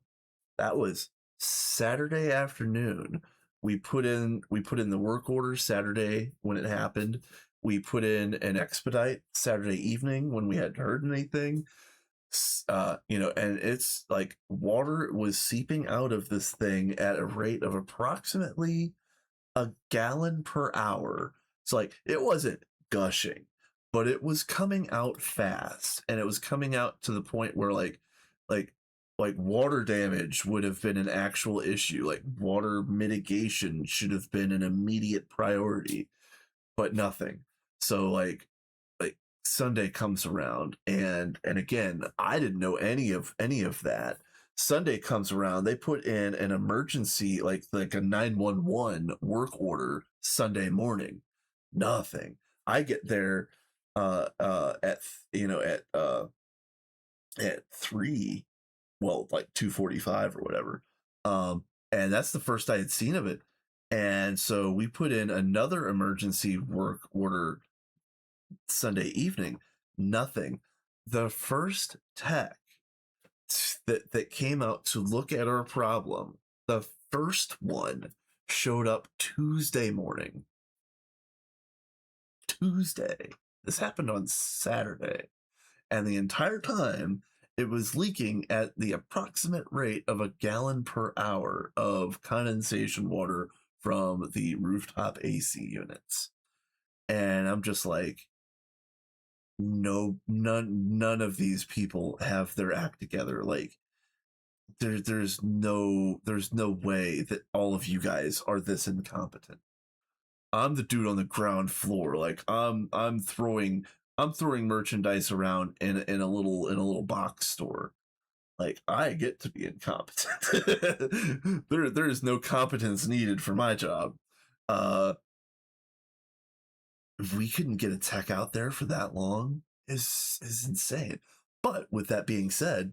[SPEAKER 1] that was Saturday afternoon. We put in the work order Saturday when it happened. We put in an expedite Saturday evening when we hadn't heard anything. And it's like water was seeping out of this thing at a rate of approximately a gallon per hour. So like it wasn't gushing, but it was coming out fast, and it was coming out to the point where like like water damage would have been an actual issue. Like water mitigation should have been an immediate priority, but nothing. So like Sunday comes around, and again, I didn't know any of that. Sunday comes around, they put in an emergency, like a 911 work order Sunday morning. Nothing. I get there at at 3, well, like 2:45 or whatever. And that's the first I had seen of it. And so we put in another emergency work order Sunday evening. Nothing. The first tech that came out to look at our problem, the first one showed up Tuesday morning. Tuesday. This happened on Saturday. And the entire time it was leaking at the approximate rate of a gallon per hour of condensation water from the rooftop AC units. And I'm just like, no, none of these people have their act together. Like there's no way that all of you guys are this incompetent. I'm the dude on the ground floor. Like I'm throwing merchandise around in a little box store. Like I get to be incompetent. There is no competence needed for my job. Uh we couldn't get a tech out there for that long is insane. But with that being said,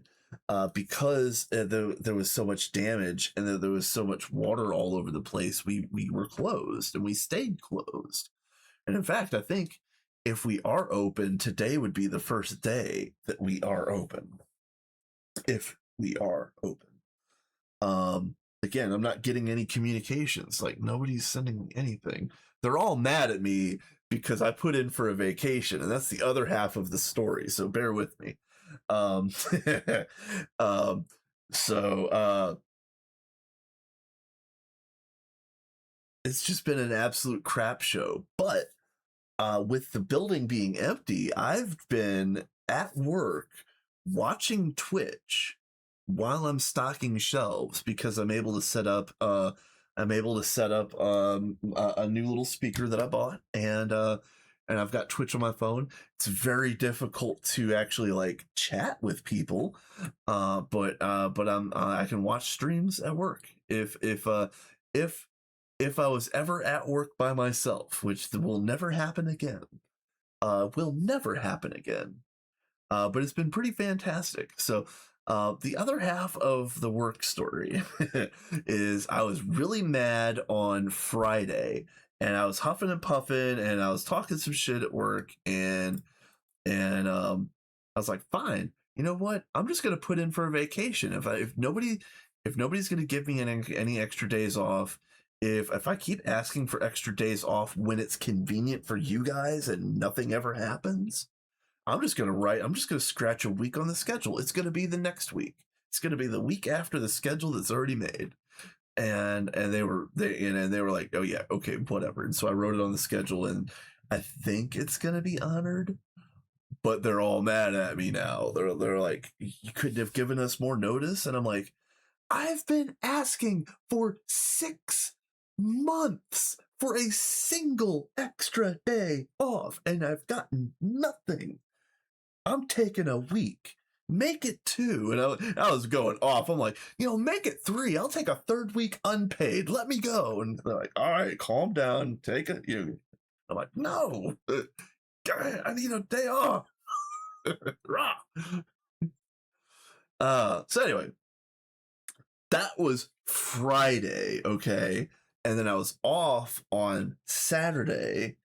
[SPEAKER 1] because there was so much damage and there was so much water all over the place, we were closed and we stayed closed. And in fact, I think if we are open, today would be the first day that we are open. If we are open. Again, I'm not getting any communications. Like, nobody's sending me anything. They're all mad at me because I put in for a vacation, and that's the other half of the story. So bear with me. Um, um, so it's just been an absolute crap show. But with the building being empty, I've been at work watching Twitch while I'm stocking shelves because I'm able to set up a new little speaker that I bought, and I've got Twitch on my phone. It's very difficult to actually like chat with people, but I can watch streams at work if if I was ever at work by myself, which will never happen again. Will never happen again. But it's been pretty fantastic. So the other half of the work story is I was really mad on Friday, and I was huffing and puffing, and I was talking some shit at work, and I was like, fine, you know what? I'm just gonna put in for a vacation. If nobody's gonna give me any extra days off, if I keep asking for extra days off when it's convenient for you guys and nothing ever happens, I'm just gonna scratch a week on the schedule. It's gonna be the next week. It's gonna be the week after the schedule that's already made. And they were like, oh yeah, okay, whatever. And so I wrote it on the schedule, and I think it's gonna be honored, but they're all mad at me now. They're like, you couldn't have given us more notice. And I'm like, I've been asking for 6 months for a single extra day off, and I've gotten nothing. I'm taking a week. Make it 2. And I was going off. I'm like, make it 3. I'll take a third week unpaid. Let me go. And they're like, all right, calm down. Take it. I'm like, no, I need a day off. So anyway, that was Friday, okay? And then I was off on Saturday,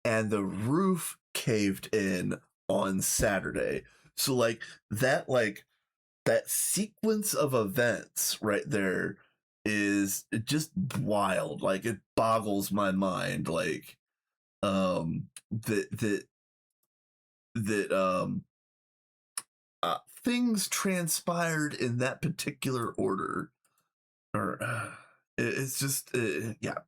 [SPEAKER 1] and the roof caved in on Saturday. So that sequence of events right there is just wild. Like, it boggles my mind. Like, that things transpired in that particular order, or it's just yeah.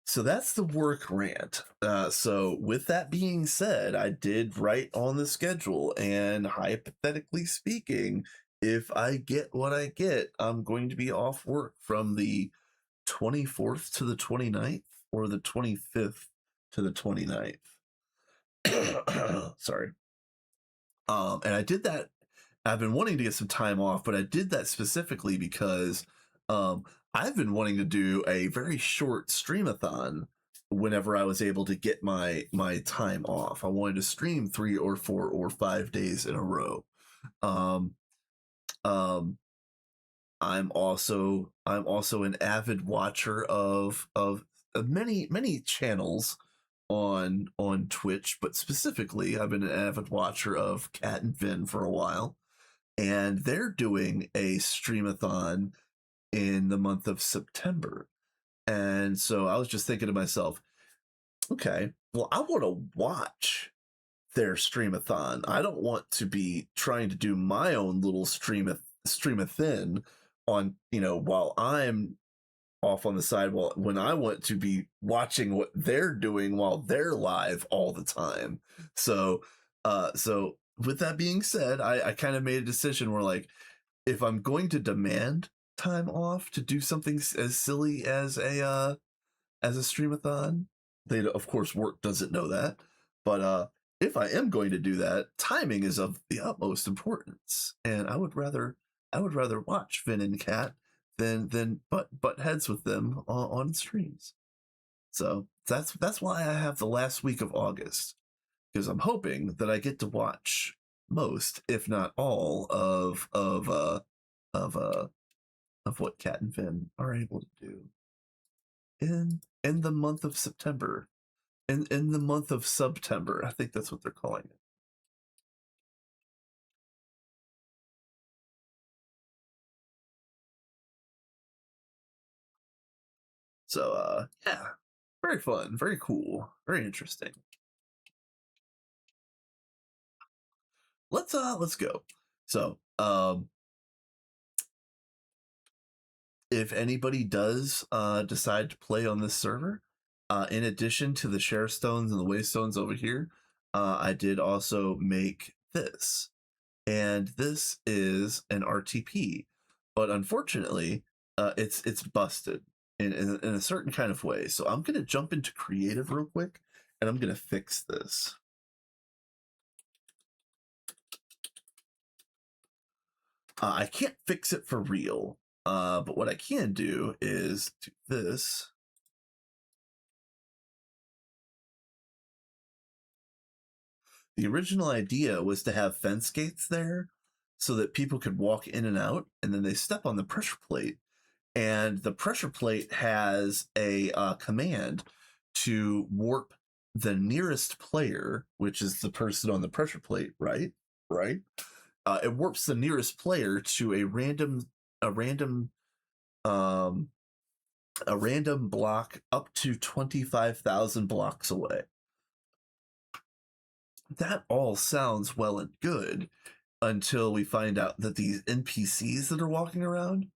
[SPEAKER 1] So that's the work rant. So with that being said, I did write on the schedule, and hypothetically speaking, if I get what I get, I'm going to be off work from the 24th to the 29th, or the 25th to the 29th. Sorry. And I did that. I've been wanting to get some time off, but I did that specifically because I've been wanting to do a very short streamathon whenever I was able to get my time off. I wanted to stream 3 or 4 or 5 days in a row. Um, um, I'm also an avid watcher of many channels on Twitch, but specifically I've been an avid watcher of Cat and Vin for a while, and they're doing a streamathon in the month of September. And so I was just thinking to myself, okay, well, I want to watch their streamathon. I don't want to be trying to do my own little streamathin on, while I'm off on the side, when I want to be watching what they're doing while they're live all the time. So with that being said, I kind of made a decision where, like, if I'm going to demand time off to do something as silly as a streamathon, they, of course, work doesn't know that, but if I am going to do that, timing is of the utmost importance, and I would rather watch Vin and Cat than butt heads with them on streams. So that's why I have the last week of August, because I'm hoping that I get to watch most, if not all, of what Cat and Finn are able to do in the month of September. In the month of September, I think that's what they're calling it. So yeah, very fun, very cool, very interesting. Let's go. So if anybody does decide to play on this server, in addition to the share stones and the waystones over here, I did also make this, and this is an RTP, but unfortunately, it's busted in a certain kind of way. So I'm gonna jump into creative real quick, and I'm gonna fix this. I can't fix it for real, but what I can do is do this. The original idea was to have fence gates there so that people could walk in and out, and then they step on the pressure plate, and the pressure plate has a command to warp the nearest player, which is the person on the pressure plate, right? Right. It warps the nearest player to a random um, a random block up to 25,000 blocks away. That all sounds well and good until we find out that these NPCs that are walking around,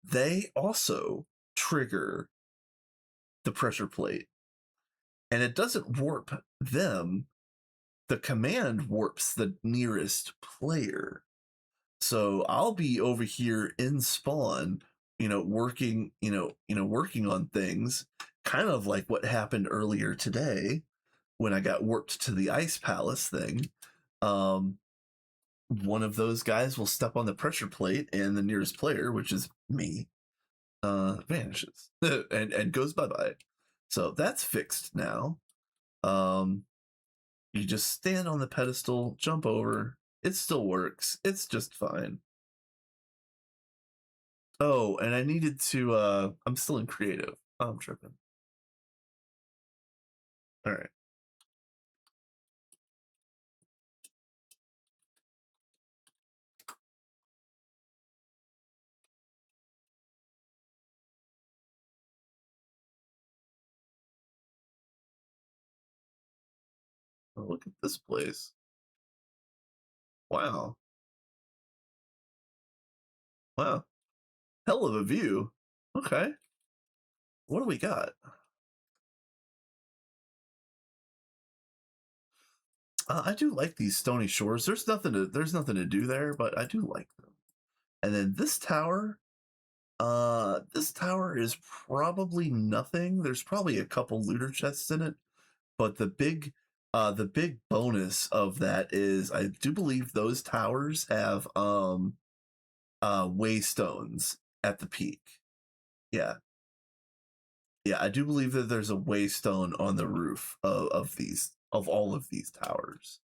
[SPEAKER 1] they also trigger the pressure plate. And it doesn't warp them, the command warps the nearest player. So I'll be over here in spawn, working, working on things, kind of like what happened earlier today when I got warped to the ice palace thing. One of those guys will step on the pressure plate, and the nearest player, which is me, vanishes and goes bye bye. So that's fixed now. You just stand on the pedestal, jump over. It still works. It's just fine. Oh, and I needed to. I'm still in creative. Oh, I'm tripping. All right. Oh, look at this place. Wow. Wow. Hell of a view. Okay. What do we got? I do like these stony shores. There's nothing to do there, but I do like them. And then this tower is probably nothing. There's probably a couple looter chests in it, but the big bonus of that is I do believe those towers have waystones at the peak. Yeah. Yeah, I do believe that there's a waystone on the roof of all of these towers.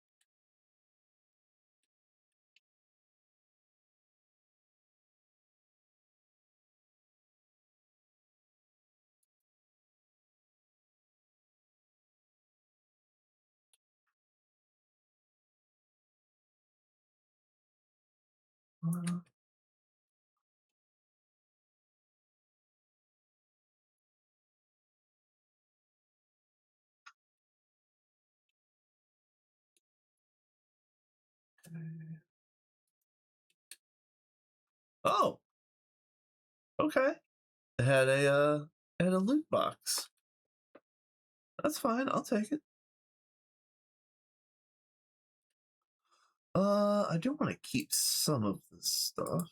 [SPEAKER 1] Uh, Oh, okay. It had a loot box. That's fine. I'll take it. I do want to keep some of this stuff.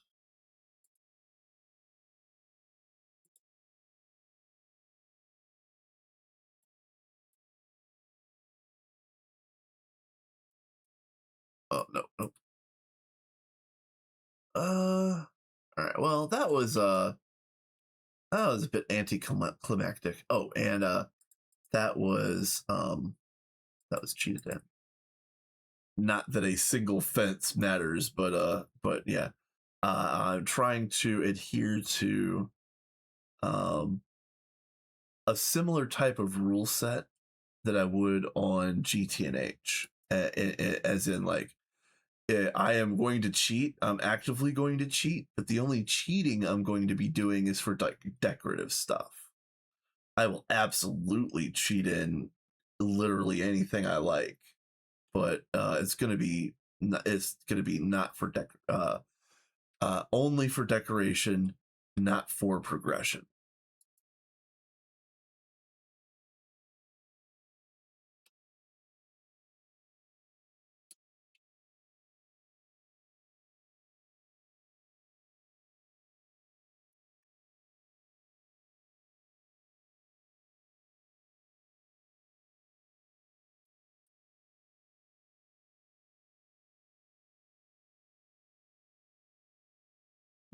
[SPEAKER 1] Oh no, nope. All right. Well, that was a bit anticlimactic. Oh, and that was cheated in. not that a single fence matters, but yeah, I'm trying to adhere to um a similar type of rule set that I would on GTNH, as in like I am going to cheat. I'm actively going to cheat, but the only cheating I'm going to be doing is for decorative stuff. I will absolutely cheat in literally anything I like, but it's gonna be not for only for decoration, not for progression.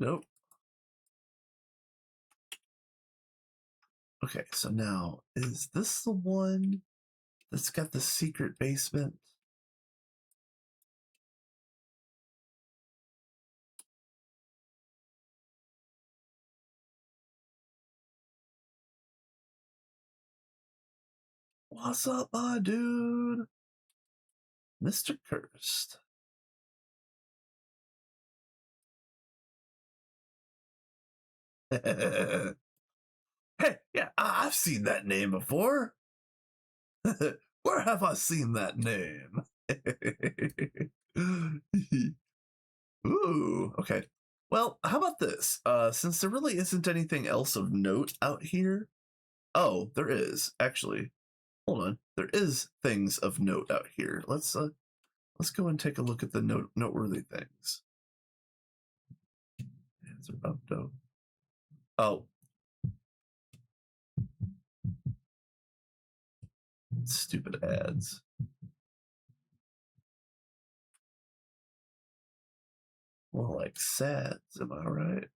[SPEAKER 1] Nope. Okay, so now is this the one that's got the secret basement? What's up, my dude? Mr. Cursed. Hey, yeah, I've seen that name before. Where have I seen that name? Ooh, okay. Well, how about this? Since there really isn't anything else of note out here. Oh, there is, actually. Hold on. There is things of note out here. Let's go and take a look at the noteworthy things. Oh, stupid ads. More like sads, am I right?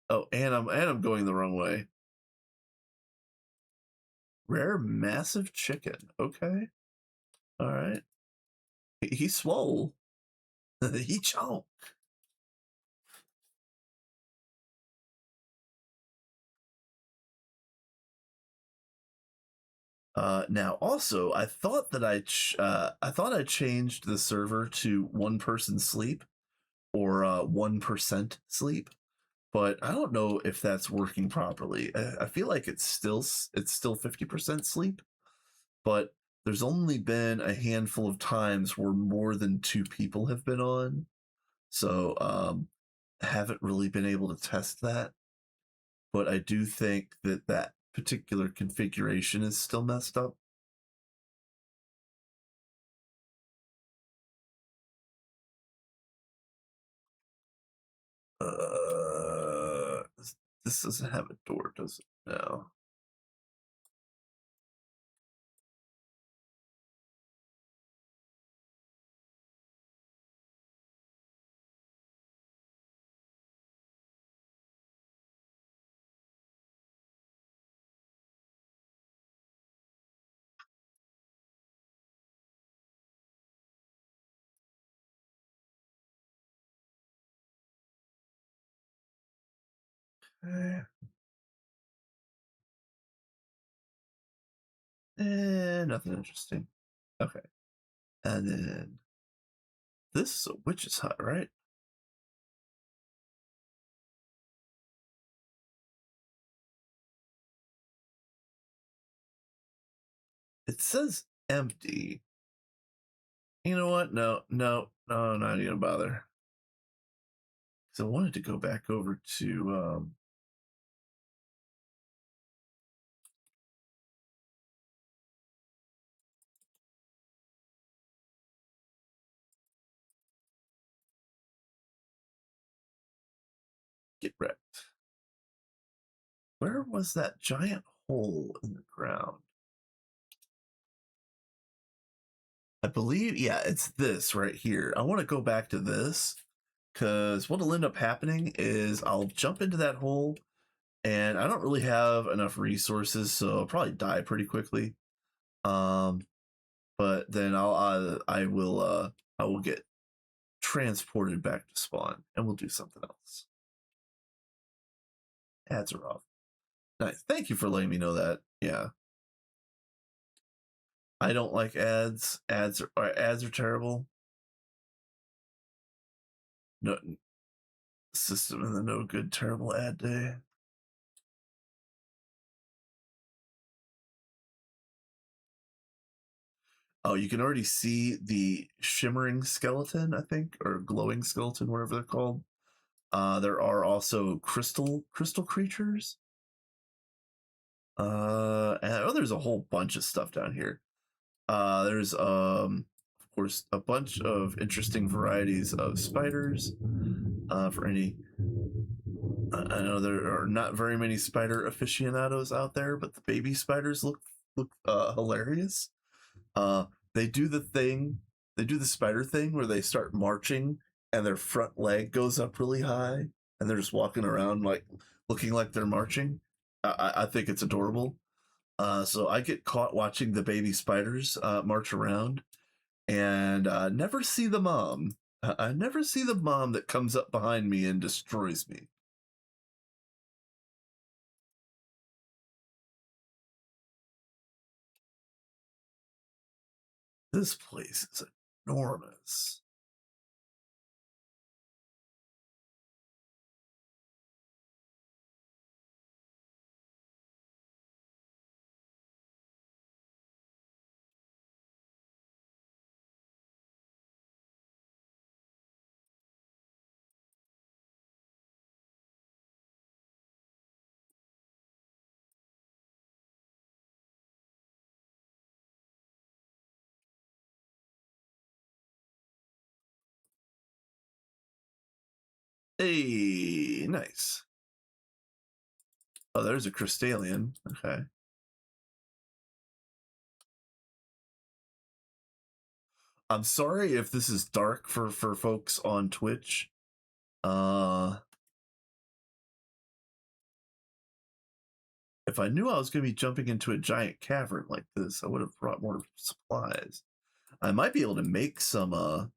[SPEAKER 1] Oh, and I'm going the wrong way. Rare massive chicken. Okay. All right. He swole. He chomp. Now, also, I thought that I thought I changed the server to one person sleep or 1% sleep, but I don't know if that's working properly. I feel like it's still 50% sleep, but there's only been a handful of times where more than two people have been on, so I haven't really been able to test that. But I do think that that particular configuration is still messed up. Uh, this doesn't have a door, does it? No. Eh, nothing interesting. Okay. And then this is a witch's hut, right? It says empty. You know what? No, I'm not even gonna bother. So I wanted to go back over to get wrecked. Where was that giant hole in the ground? I believe, yeah, it's this right here. I want to go back to this because what'll end up happening is I'll jump into that hole and I don't really have enough resources, so I'll probably die pretty quickly. Um, but then I will get transported back to spawn, and we'll do something else. Ads are off. Nice. Thank you for letting me know that. Yeah. I don't like ads. Ads are terrible. No system in the no good terrible ad day. Oh, you can already see the shimmering skeleton, I think, or glowing skeleton, whatever they're called. There are also crystal creatures. There's a whole bunch of stuff down here. There's of course a bunch of interesting varieties of spiders. For any, I know there are not very many spider aficionados out there, but the baby spiders look hilarious. Uh, they do the spider thing where they start marching and their front leg goes up really high and they're just walking around like looking like they're marching. I think it's adorable. So I get caught watching the baby spiders march around and never see the mom. I never see the mom that comes up behind me and destroys me. This place is enormous. Hey, nice. Oh, there's a crystallian. Okay. I'm sorry if this is dark for folks on Twitch. If I knew I was going to be jumping into a giant cavern like this, I would have brought more supplies. I might be able to make some.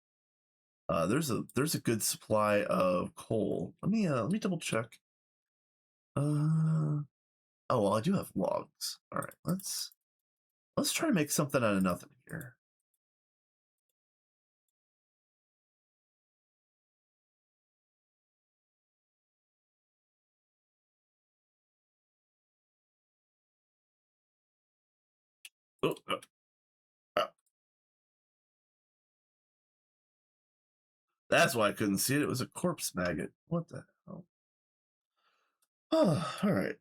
[SPEAKER 1] There's a good supply of coal. Let me double check. Oh well, I do have logs. All right, let's try to make something out of nothing here. Oh, that's why I couldn't see it. It was a corpse maggot. What the hell? Oh, all right.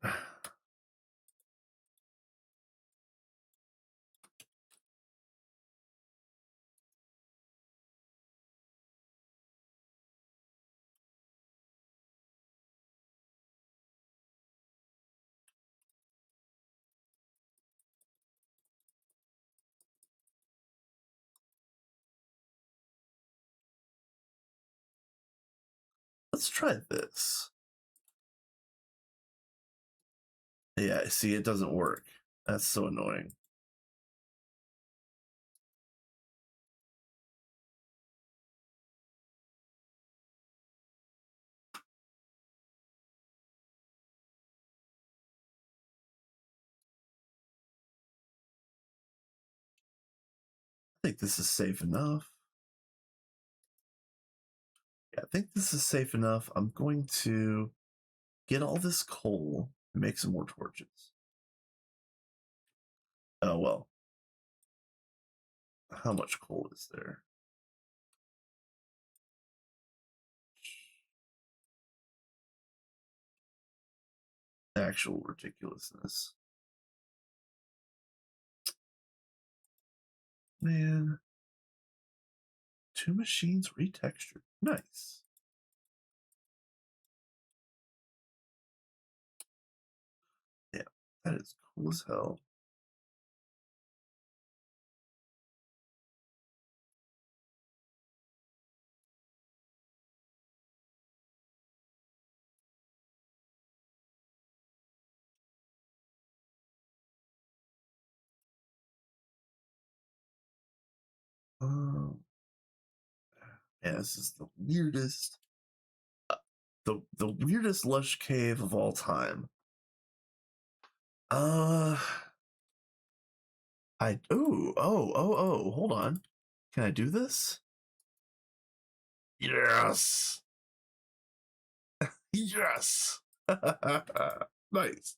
[SPEAKER 1] Let's try this. Yeah, see, it doesn't work. That's so annoying. I think this is safe enough. Yeah, I think this is safe enough. I'm going to get all this coal and make some more torches. Oh, well. How much coal is there? Actual ridiculousness. Man. 2 machines retextured. Nice. Yeah, that is cool as hell. Yeah, this is the weirdest, the weirdest lush cave of all time. Uh, hold on. Can I do this? Yes. Yes. Nice.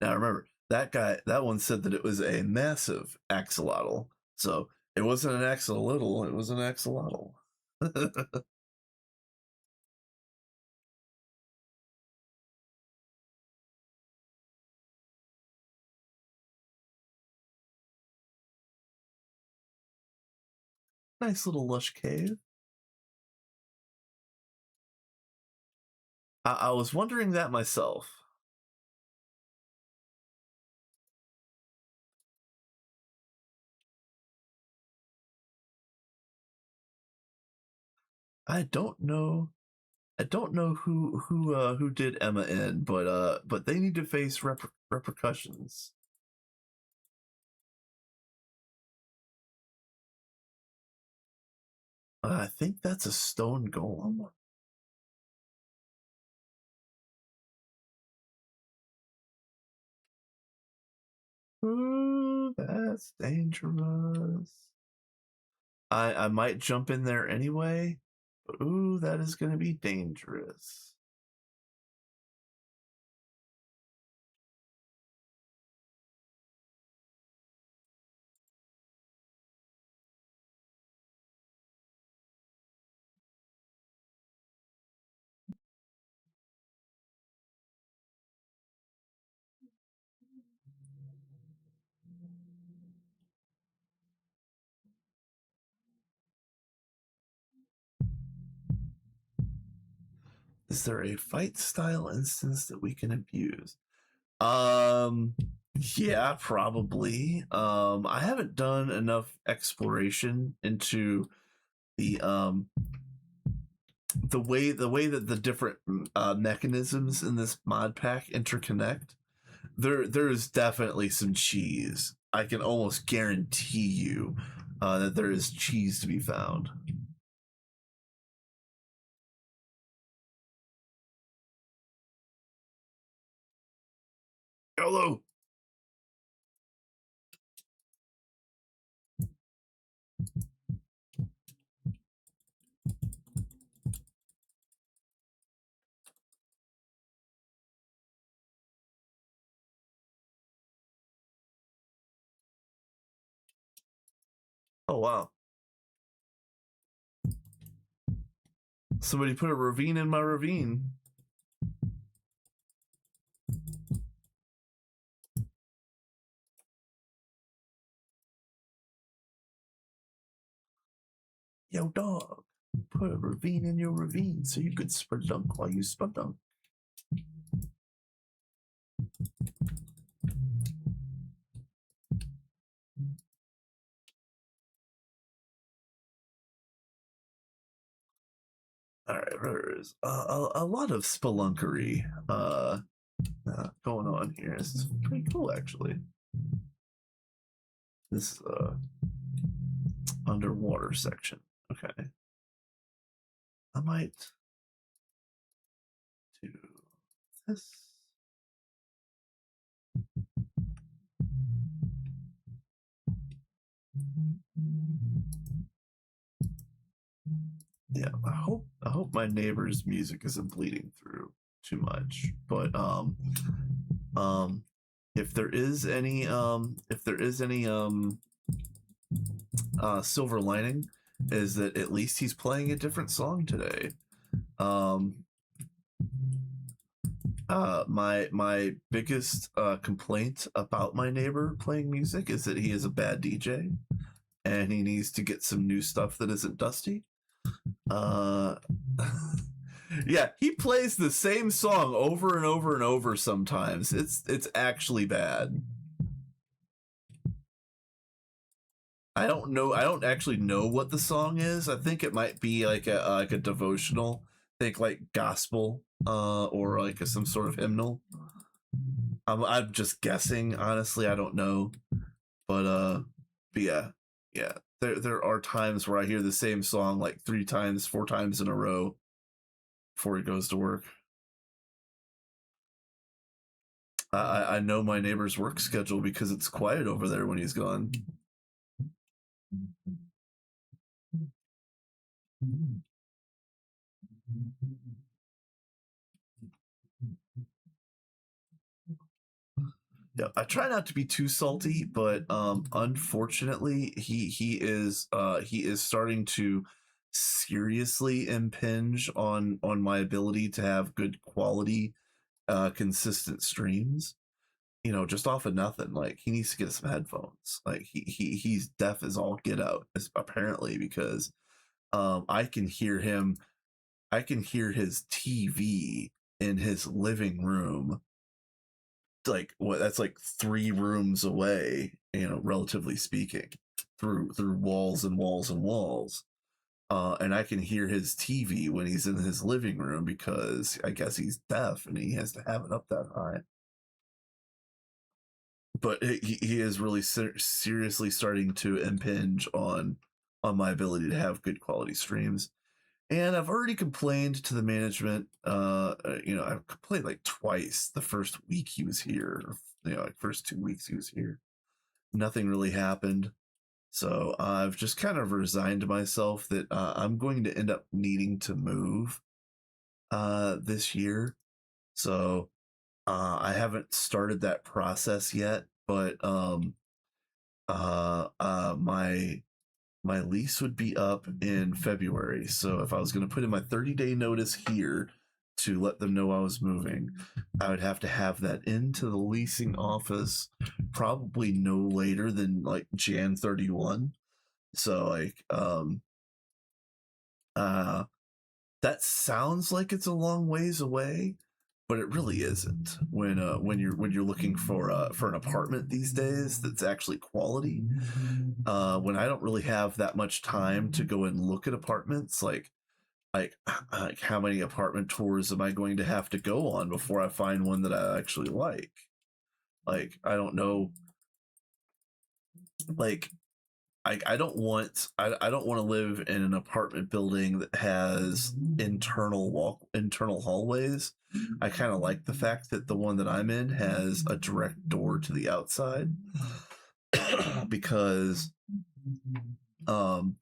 [SPEAKER 1] Now remember, that one said that it was a massive axolotl. So it wasn't an axolotl, it was an axolotl. Nice little lush cave. I was wondering that myself. I don't know. I don't know who did Emma in, but they need to face repercussions. I think that's a stone golem. Ooh, that's dangerous. I might jump in there anyway, but ooh, that is going to be dangerous. Is there a fight style instance that we can abuse? Yeah, probably. I haven't done enough exploration into the way that the different mechanisms in this mod pack interconnect. There is definitely some cheese. I can almost guarantee you that there is cheese to be found. YOLO! Oh wow. Somebody put a ravine in my ravine. Yo, dog. Put a ravine in your ravine so you could spelunk while you spelunk. All right, there's a lot of spelunkery going on here. This is pretty cool, actually. This underwater section. Okay, I might do this. Yeah, I hope my neighbor's music isn't bleeding through too much. But if there is any silver lining, is that at least he's playing a different song today. My biggest complaint about my neighbor playing music is that he is a bad DJ and he needs to get some new stuff that isn't dusty. Yeah, he plays the same song over and over and over sometimes. It's actually bad. I don't know. I don't actually know what the song is. I think it might be like a devotional. Think like gospel, or like some sort of hymnal. I'm just guessing. Honestly, I don't know. But yeah, yeah. There are times where I hear the same song like 3 times, 4 times in a row before he goes to work. I know my neighbor's work schedule because it's quiet over there when he's gone. Yeah, I try not to be too salty, but unfortunately, he is starting to seriously impinge on my ability to have good quality, consistent streams. Just off of nothing. Like he needs to get some headphones. Like he's deaf as all get out, apparently, because I can hear him. I can hear his TV in his living room, like what, that's like 3 rooms away, relatively speaking, through walls and walls and walls. And I can hear his TV when he's in his living room because I guess he's deaf and he has to have it up that high. But he is really seriously starting to impinge on my ability to have good quality streams. And I've already complained to the management. I've complained like twice the first week he was here. Like first 2 weeks he was here. Nothing really happened. So I've just kind of resigned myself that I'm going to end up needing to move this year. So I haven't started that process yet, but my lease would be up in February. So if I was going to put in my 30-day notice here to let them know I was moving, I would have to have that into the leasing office probably no later than like Jan 31. So like uh that sounds like it's a long ways away, but it really isn't. When you're looking for an apartment these days that's actually quality, when I don't really have that much time to go and look at apartments, like how many apartment tours am I going to have to go on before I find one that I actually like? Like I don't know. Like I don't want to live in an apartment building that has internal hallways. I kind of like the fact that the one that I'm in has a direct door to the outside because um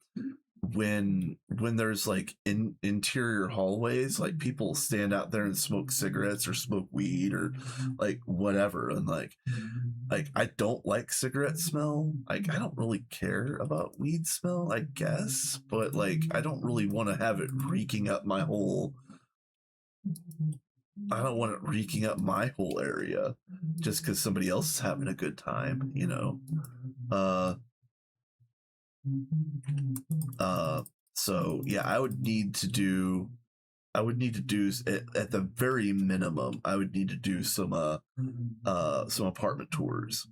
[SPEAKER 1] when there's like interior hallways, like people stand out there and smoke cigarettes or smoke weed or like whatever, and like I don't like cigarette smell. Like I don't really care about weed smell, I guess, but like I don't really want to have it reeking up my whole. I don't want it reeking up my whole area just because somebody else is having a good time. Uh, uh. So yeah, I would need to do at the very minimum. I would need to do some apartment tours.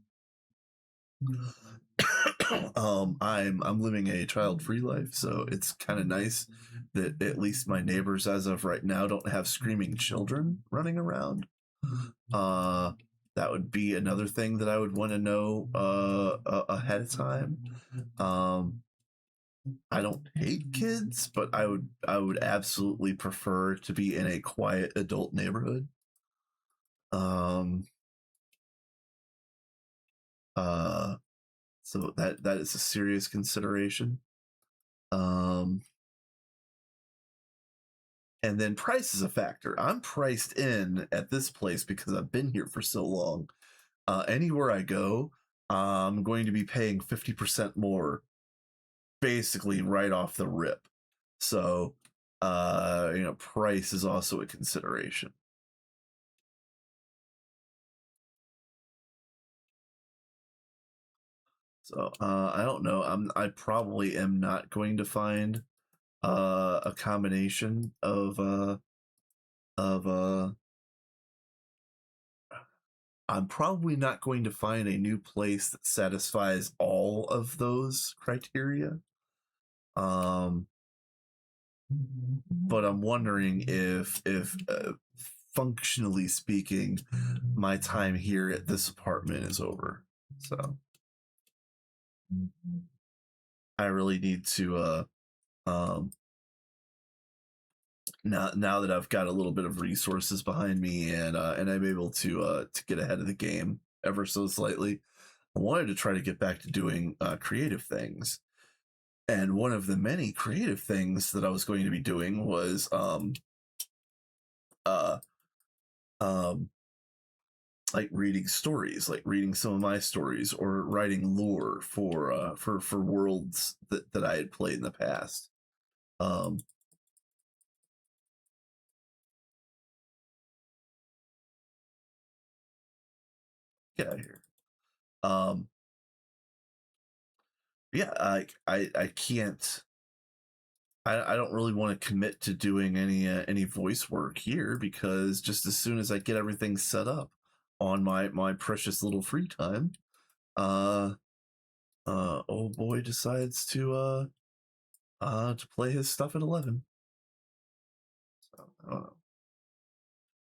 [SPEAKER 1] I'm living a child free life, so it's kind of nice that at least my neighbors, as of right now, don't have screaming children running around. Uh, that would be another thing that I would want to know ahead of time. Um, I don't hate kids, but I would absolutely prefer to be in a quiet adult neighborhood. Um, uh, so that is a serious consideration. Um, and then price is a factor. I'm priced in at this place because I've been here for so long. Anywhere I go, I'm going to be paying 50% more, basically right off the rip. So, price is also a consideration. So, I don't know. I probably am not going to find a combination of I'm probably not going to find a new place that satisfies all of those criteria. But I'm wondering if functionally speaking, my time here at this apartment is over. So I really need to um now that I've got a little bit of resources behind me and I'm able to get ahead of the game ever so slightly. I wanted to try to get back to doing creative things. And one of the many creative things that I was going to be doing was uh um like reading stories, like reading some of my stories or writing lore for worlds that I had played in the past. Um get out of here. Um yeah, I can't I don't really want to commit to doing any voice work here because just as soon as I get everything set up on my precious little free time, uh old boy decides to play his stuff at 11. So I don't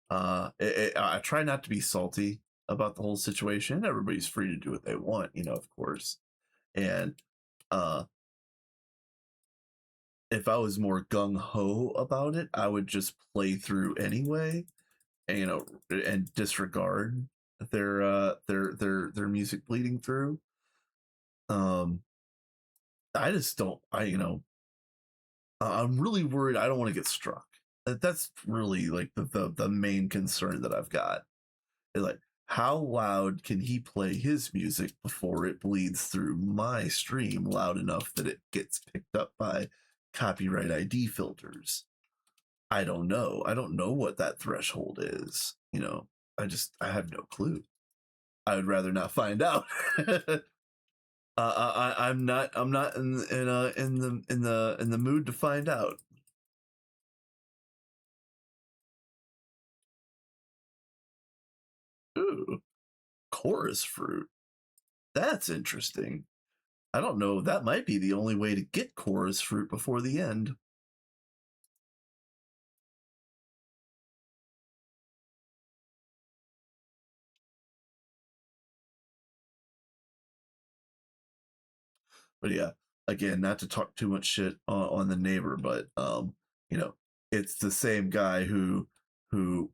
[SPEAKER 1] know. I try not to be salty about the whole situation. Everybody's free to do what they want, of course. And uh if I was more gung ho about it, I would just play through anyway, and, and disregard their music bleeding through. Um, I just don't. I'm really worried. I don't want to get struck. That's really like the main concern that I've got. Is like, how loud can he play his music before it bleeds through my stream loud enough that it gets picked up by copyright ID filters? I don't know. I don't know what that threshold is. I have no clue. I would rather not find out. I'm not in the mood to find out. Ooh, chorus fruit. That's interesting. I don't know. That might be the only way to get chorus fruit before the end. But yeah, again, not to talk too much shit on the neighbor, but you know, it's the same guy who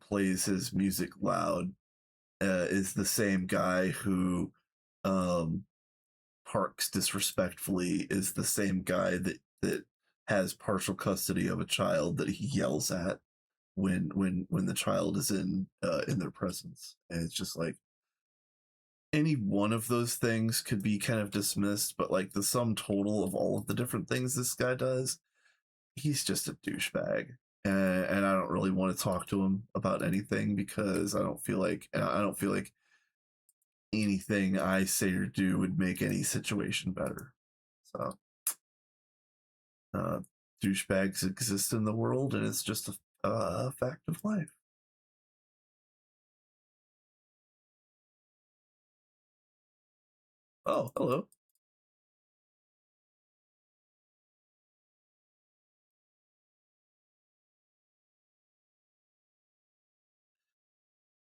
[SPEAKER 1] plays his music loud. Is the same guy who um parks disrespectfully. Is the same guy that has partial custody of a child that he yells at when the child is in their presence. And it's just like any one of those things could be kind of dismissed, but like the sum total of all of the different things this guy does, he's just a douchebag. And I don't really want to talk to him about anything because I don't feel like anything I say or do would make any situation better. So uh, douchebags exist in the world, and it's just a fact of life. Oh, hello.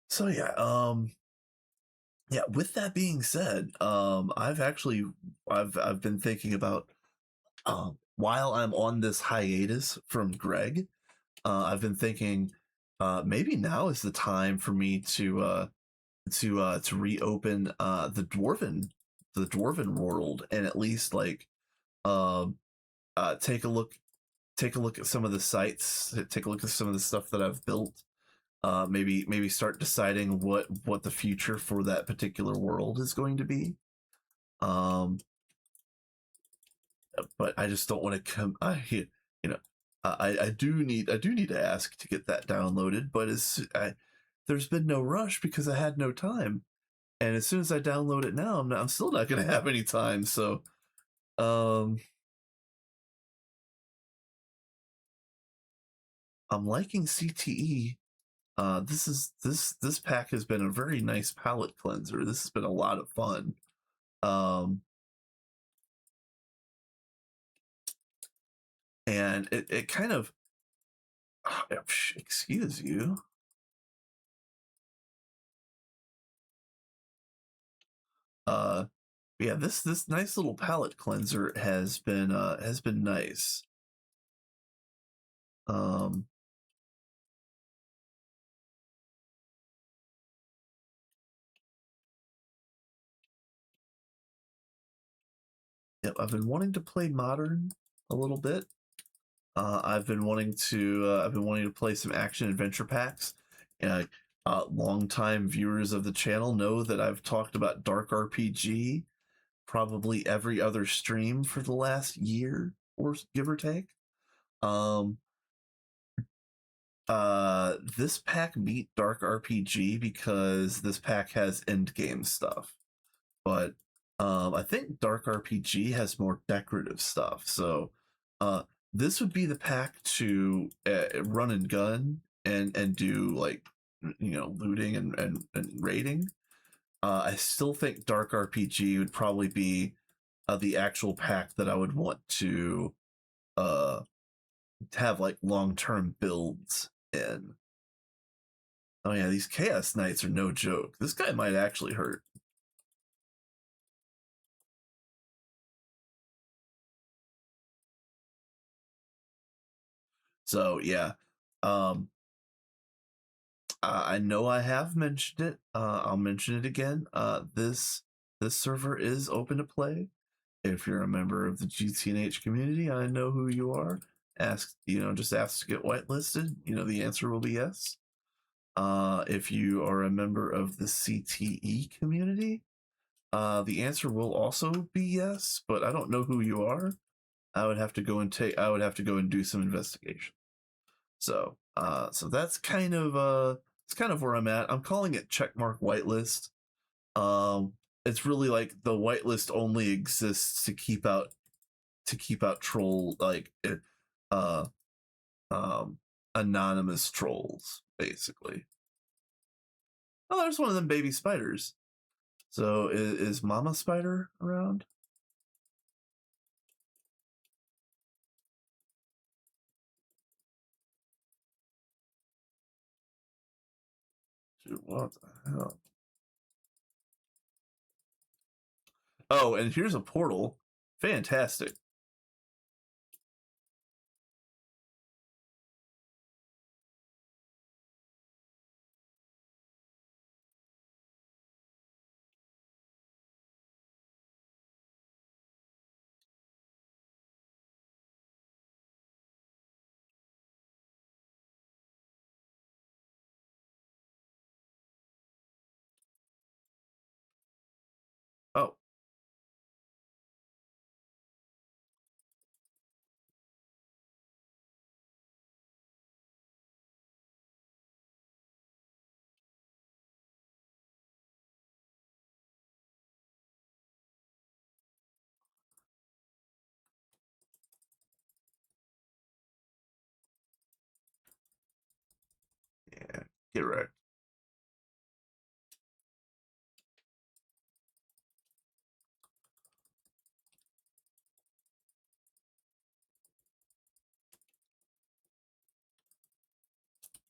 [SPEAKER 1] So yeah. With that being said, I've been thinking about while I'm on this hiatus from Greg, I've been thinking maybe now is the time for me to reopen the dwarven world and at least like um take a look at some of the sites, take a look at some of the stuff that I've built. Maybe start deciding what the future for that particular world is going to be. Um, but I just don't want to come. You know, I do need to ask to get that downloaded, but there's been no rush because I had no time. And as soon as I download it now, I'm still not going to have any time. So um, I'm liking CTE. This pack has been a very nice palate cleanser. This has been a lot of fun. Um, and it kind of excuse you. Yeah, this nice little palate cleanser has been nice. Um, yep, I've been wanting to play modern a little bit. I've been wanting to play some action adventure packs. And longtime viewers of the channel know that I've talked about Dark RPG probably every other stream for the last year, or give or take. Um, this pack beat Dark RPG because this pack has end game stuff, but I think Dark RPG has more decorative stuff. So uh, this would be the pack to run and gun and do like looting and raiding. I still think Dark RPG would probably be the actual pack that I would want to uh, have like long term builds in. Oh yeah, these Chaos Knights are no joke. This guy might actually hurt. So yeah, um, I know I have mentioned it. I'll mention it again. This server is open to play. If you're a member of the GTNH community, I know who you are. Just ask to get whitelisted. The answer will be yes. If you are a member of the CTE community, the answer will also be yes. But I don't know who you are. I would have to go and do some investigation. So that's kind of where I'm at. I'm calling it checkmark whitelist. It's really like the whitelist only exists to keep out troll uh um anonymous trolls basically. Oh, there's one of them baby spiders. So is Mama Spider around? Dude, what the hell? Oh, and here's a portal. Fantastic. Oh, yeah. Get wrecked.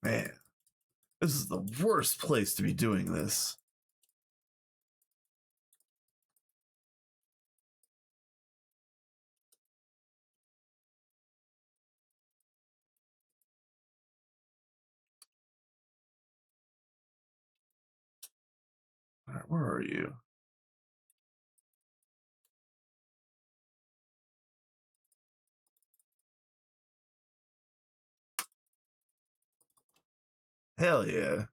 [SPEAKER 1] Man, this is the worst place to be doing this. All right, where are you? Hell yeah.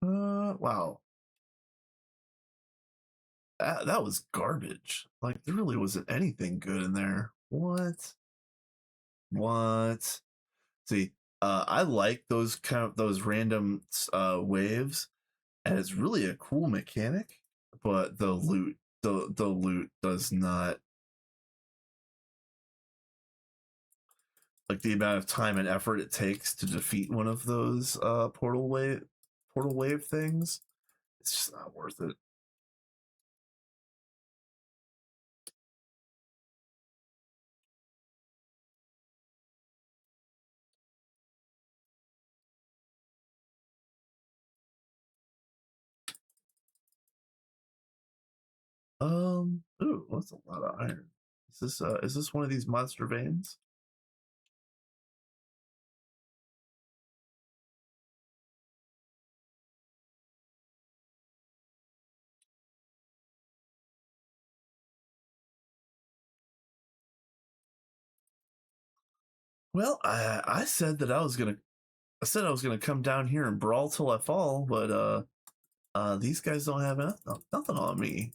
[SPEAKER 1] Wow. That was garbage. Like there really wasn't anything good in there. What? What? See, I like those random waves, and it's really a cool mechanic. But the loot does not. like the amount of time and effort it takes to defeat one of those portal wave things. It's just not worth it. Ooh, that's a lot of iron. Is this one of these monster veins? Well, I said that I said I was gonna come down here and brawl till I fall, but these guys don't have nothing on me.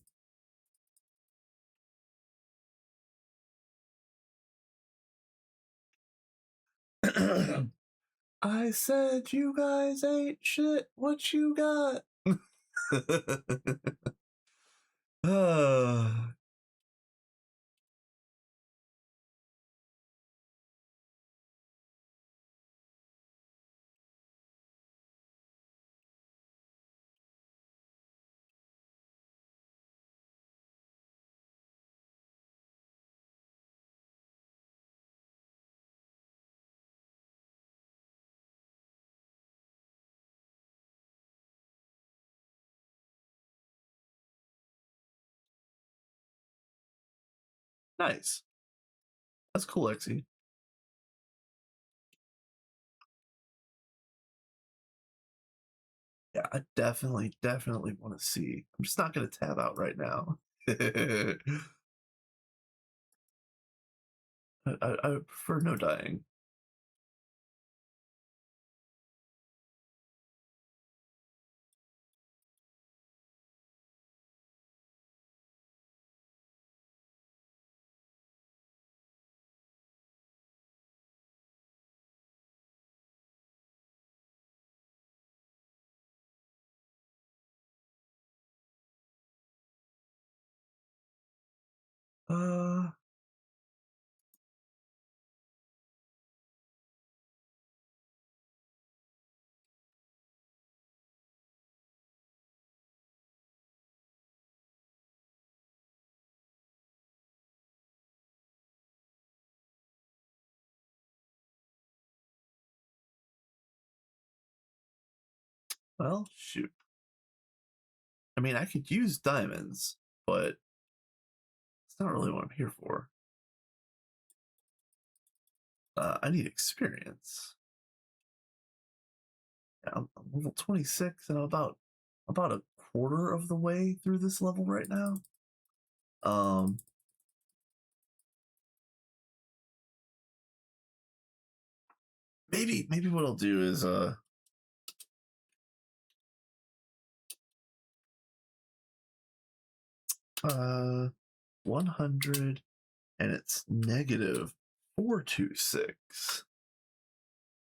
[SPEAKER 1] I said you guys ain't shit. What you got? uh, nice. That's cool, Lexi. Yeah, I definitely want to see. I'm just not gonna tab out right now. I prefer no dying. Uh, well, shoot. I mean, I could use diamonds, but it's not really what I'm here for. I need experience. Yeah, I'm level 26, and I'm about a quarter of the way through this level right now. Um, maybe what I'll do is 100, and it's negative 426.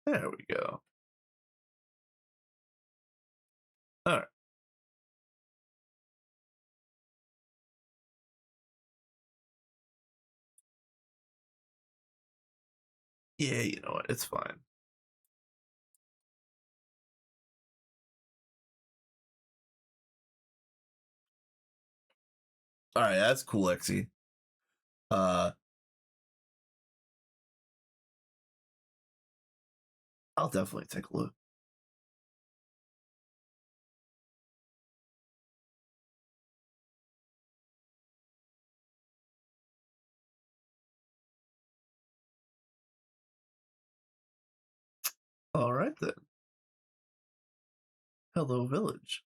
[SPEAKER 1] There we go. All right. Yeah, you know what? It's fine. All right, that's cool, Lexi. Uh, I'll definitely take a look. All right then. Hello, village.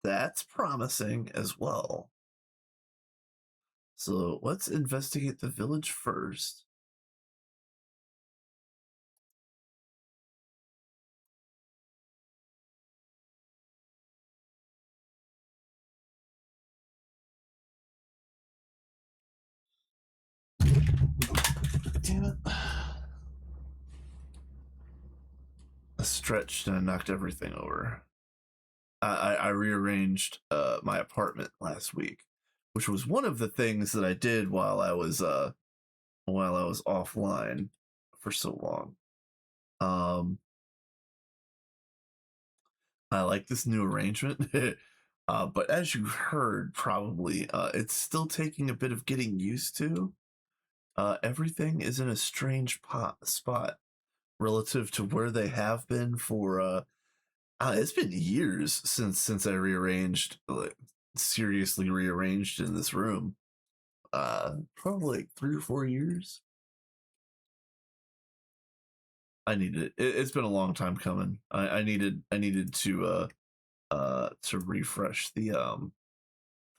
[SPEAKER 1] That's promising as well. So let's investigate the village first. Damn it. I stretched and I knocked everything over. I rearranged my apartment last week, which was one of the things that I did while I was offline for so long. I like this new arrangement. But as you heard, probably, it's still taking a bit of getting used to. Everything is in a strange spot relative to where they have been for. It's been years since I rearranged, like, seriously rearranged in this room. Probably like 3 or 4 years. I needed it. It's been a long time coming. I needed to refresh the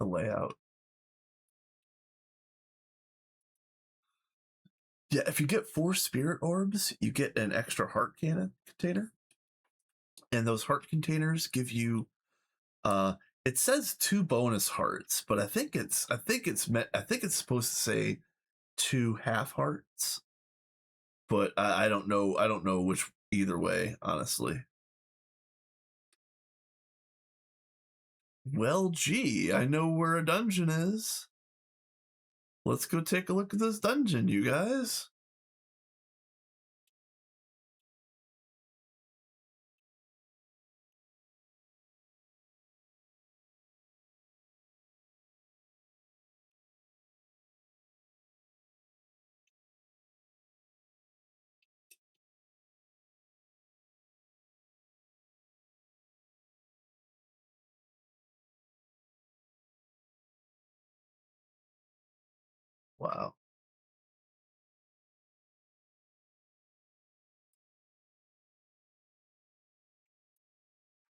[SPEAKER 1] layout. Yeah, if you get 4 spirit orbs, you get an extra heart cannon container, and those heart containers give you uh it says 2 bonus hearts, but I think it's supposed to say 2 half hearts, but I don't know which either way, honestly. Well, gee, I know where a dungeon is. Let's go take a look at this dungeon, you guys. Wow.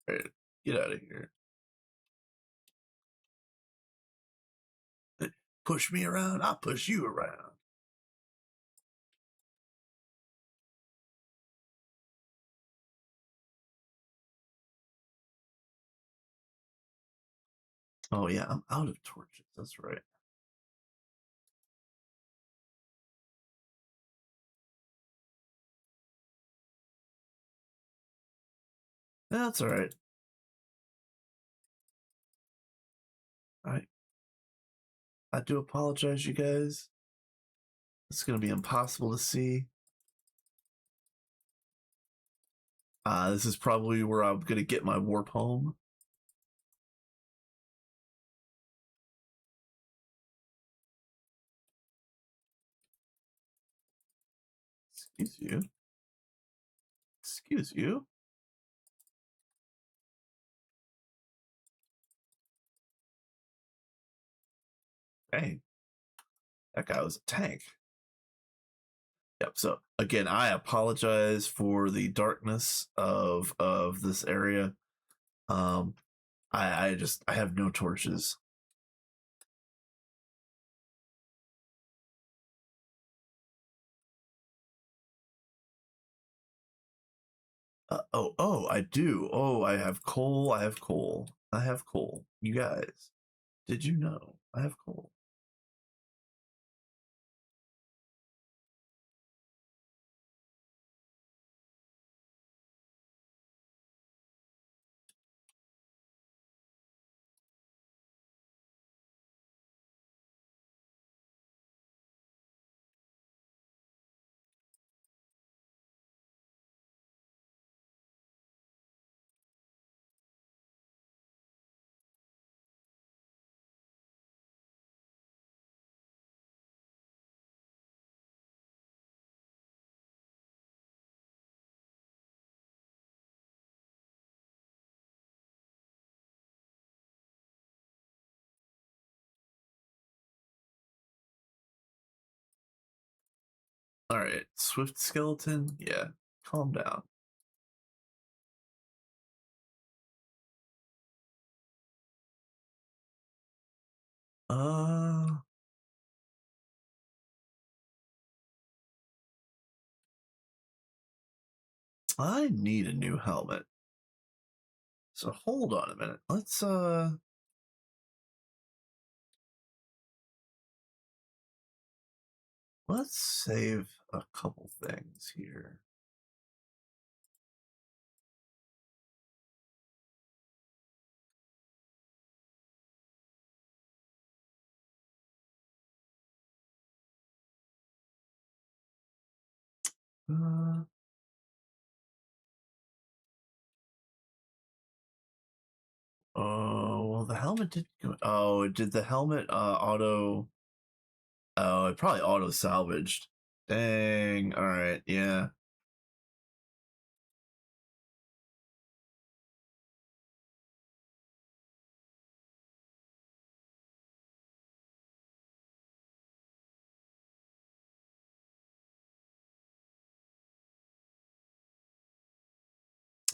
[SPEAKER 1] All right, get out of here. Push me around, I'll push you around. Oh yeah, I'm out of torches. That's right. That's all right. I I do apologize, you guys. It's gonna be impossible to see. This is probably where I'm gonna get my warp home. Excuse you. Excuse you. Hey, that guy was a tank. Yep. So again, I apologize for the darkness of this area. Um, I have no torches. Oh, I do. Oh, I have coal. I have coal. I have coal. You guys, did you know I have coal? All right, Swift Skeleton. Yeah, calm down. Uh, I need a new helmet. So hold on a minute. Let's save a couple things here. Oh, well, the helmet did go. Oh, did the helmet auto? Oh, it probably auto salvaged. Dang. All right. Yeah.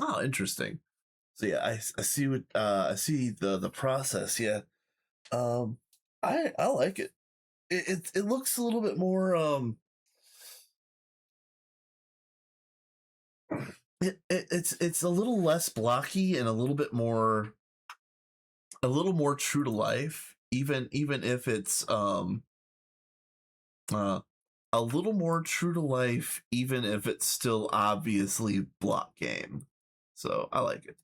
[SPEAKER 1] Oh, interesting. So yeah, I see what I see the process. Yeah. Um, I like it. It looks a little bit more it's a little less blocky and a little more true to life, even if it's uh a little more true to life, even if it's still obviously block game. So I like it.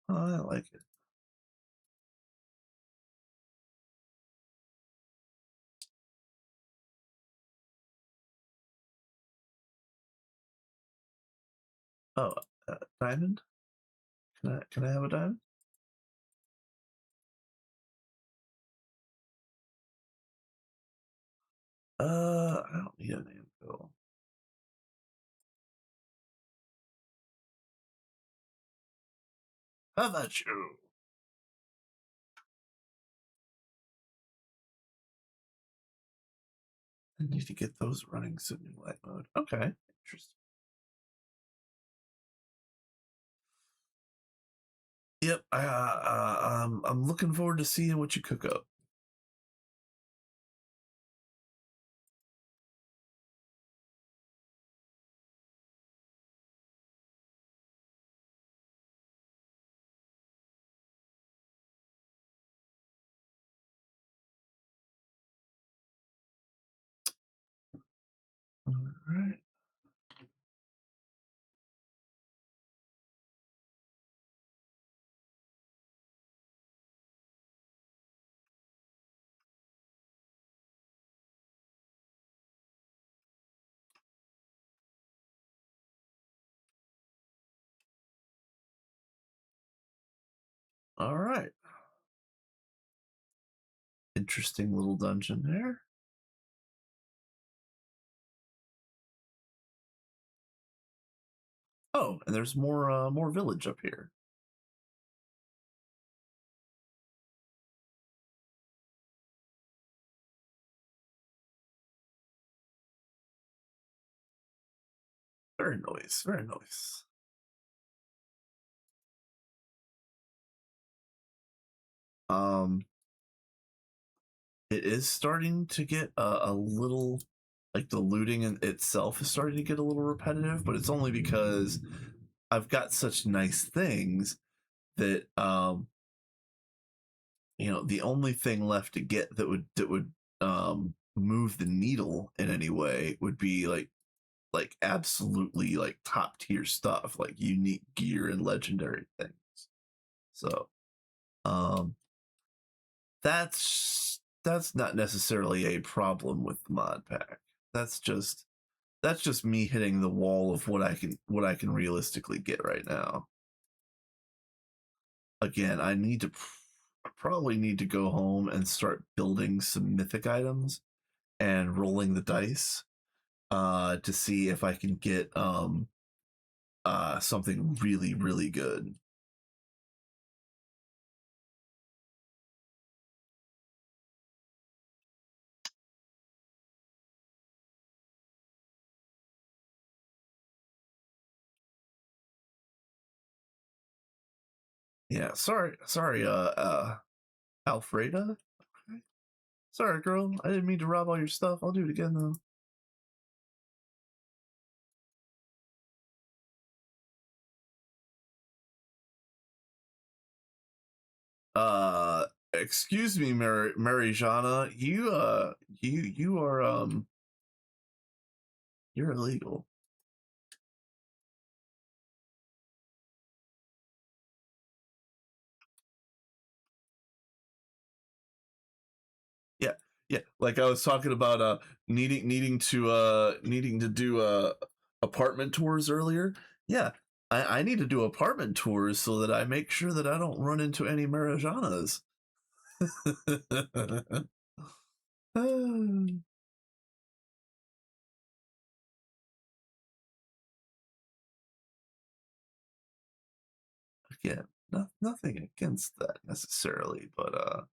[SPEAKER 1] I like it. Oh, diamond? Can I have a diamond? I don't need an anvil. How about you? I need to get those running soon in light mode. Okay, interesting. Yep, I'm looking forward to seeing what you cook up. All right. All right. Interesting little dungeon there. Oh, and there's more village up here. Very nice, very nice. Um, it is starting to get a little like the looting in itself is starting to get a little repetitive, but it's only because I've got such nice things that the only thing left to get that would move the needle in any way would be like absolutely like top tier stuff, like unique gear and legendary things. So um that's not necessarily a problem with the mod pack. That's just that's just me hitting the wall of what I can realistically get right now. Again, I probably need to go home and start building some mythic items and rolling the dice to see if I can get something really really good. Yeah, sorry, Alfreda. Okay. Sorry, girl. I didn't mean to rob all your stuff. I'll do it again though. Excuse me, Mary Jana. You are you're illegal. Yeah, like I was talking about needing to do apartment tours earlier. Yeah, I need to do apartment tours so that I make sure that I don't run into any Marijanas. Again, nothing against that necessarily, but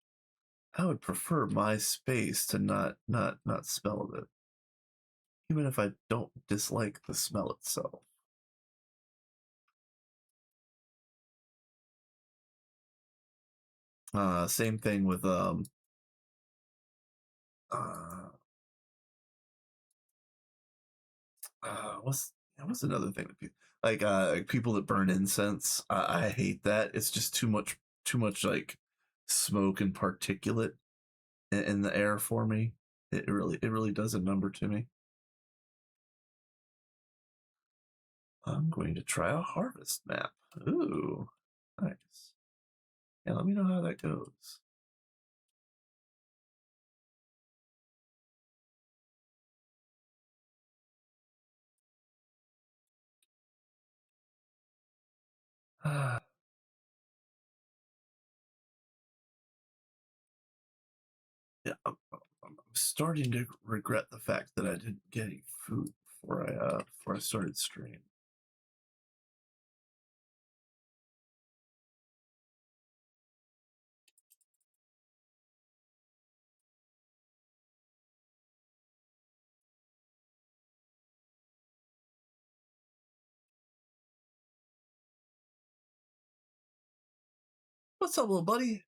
[SPEAKER 1] I would prefer my space to not smell of it, even if I don't dislike the smell itself. Same thing with uh, what's another thing that people like people that burn incense. I hate that. It's just too much like smoke and particulate in the air for me. It really does a number to me. I'm going to try a harvest map. Ooh, nice. Yeah, let me know how that goes. Yeah, I'm starting to regret the fact that I didn't get any food before I started stream. What's up, little buddy?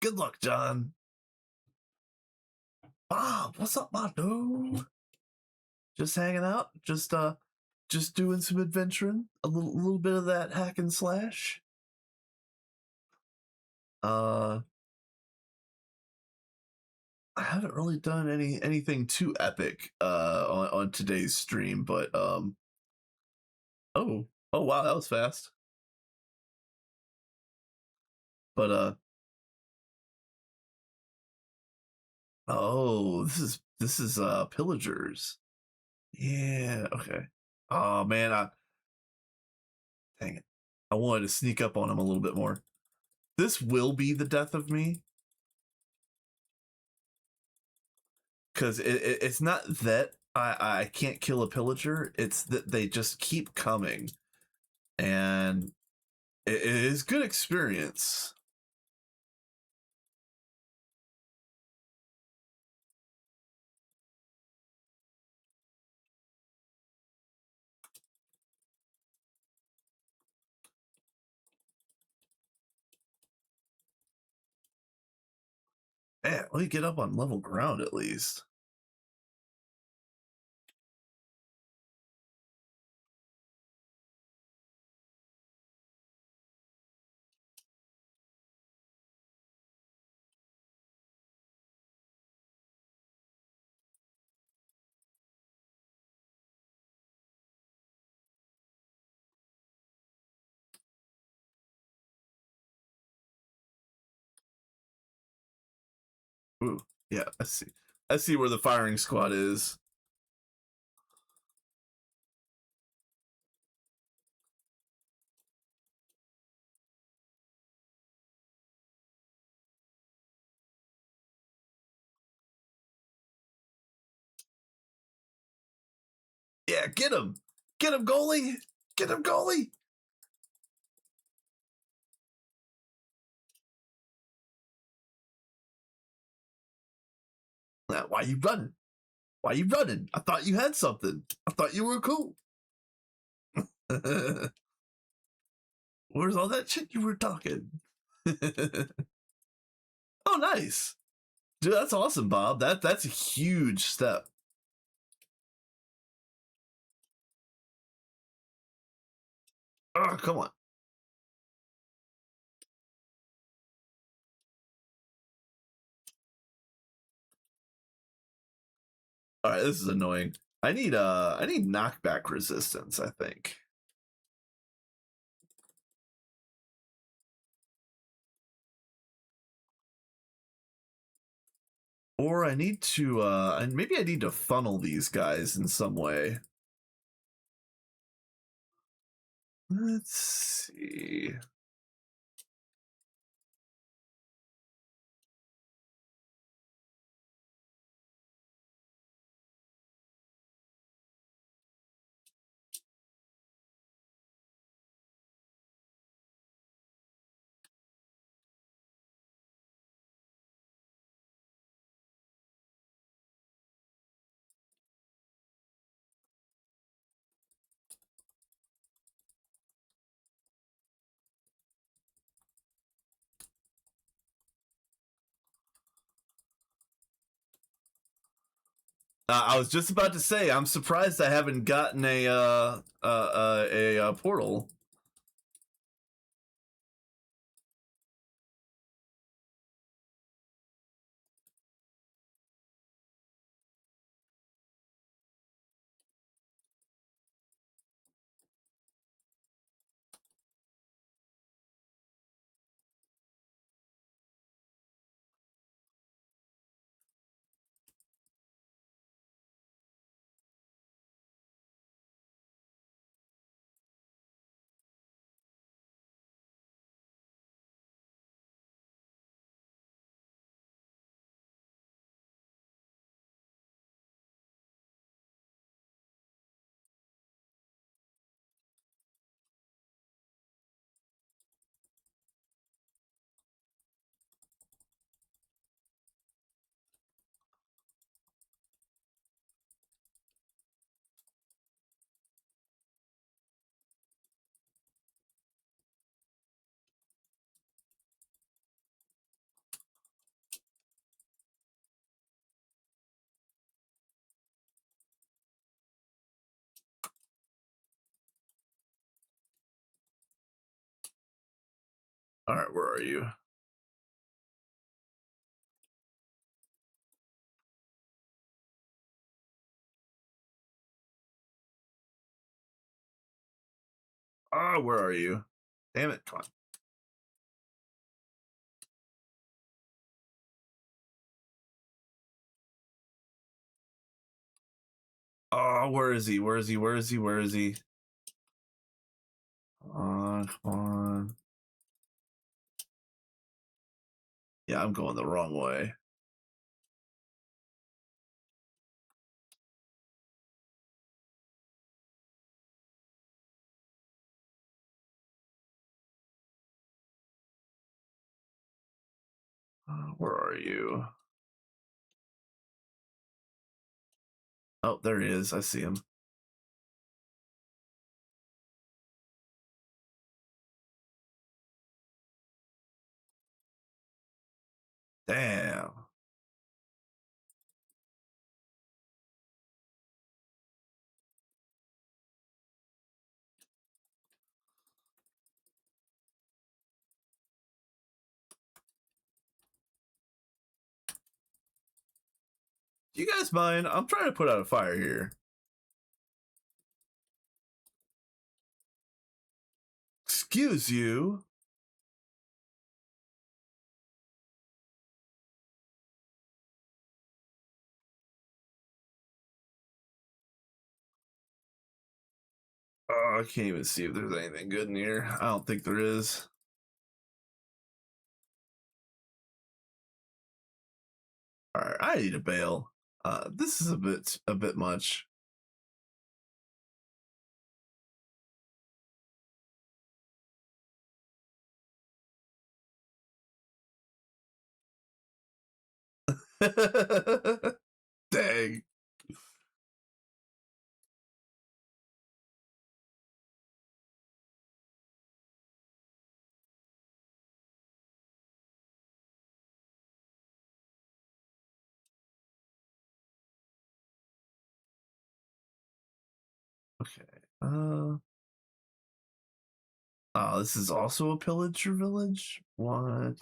[SPEAKER 1] Good luck, John. Bob, what's up, my dude? Just hanging out, just doing some adventuring, little bit of that hack and slash. Uh, I haven't really done anything too epic on today's stream, but oh wow, that was fast. But oh, this is pillagers. Yeah, okay. Oh man, dang it. I wanted to sneak up on him a little bit more. This will be the death of me because it's not that I can't kill a pillager. It's that they just keep coming, and it is good experience. Man, let me get up on level ground at least. Ooh, yeah, I see. I see where the firing squad is. Yeah, get him, goalie, get him, goalie. Why you running? Why you running? I thought you had something. I thought you were cool. Where's all that shit you were talking? Oh, nice, dude. That's awesome, Bob. That's a huge step. Oh, come on. All right, this is annoying. I need knockback resistance, I think. Or I need to and maybe I need to funnel these guys in some way. Let's see. I was just about to say, I'm surprised I haven't gotten a portal. All right, where are you? Ah, where are you? Damn it! Come on. Oh, where is he? Where is he? Where is he? Where is he? Come on. Yeah, I'm going the wrong way. Where are you? Oh, there he is. I see him. Damn. Do you guys mind? I'm trying to put out a fire here. Excuse you. Oh, I can't even see if there's anything good in here. I don't think there is. All right, I need a bail. This is a bit much. Dang. Okay. Oh, this is also a pillager village. What?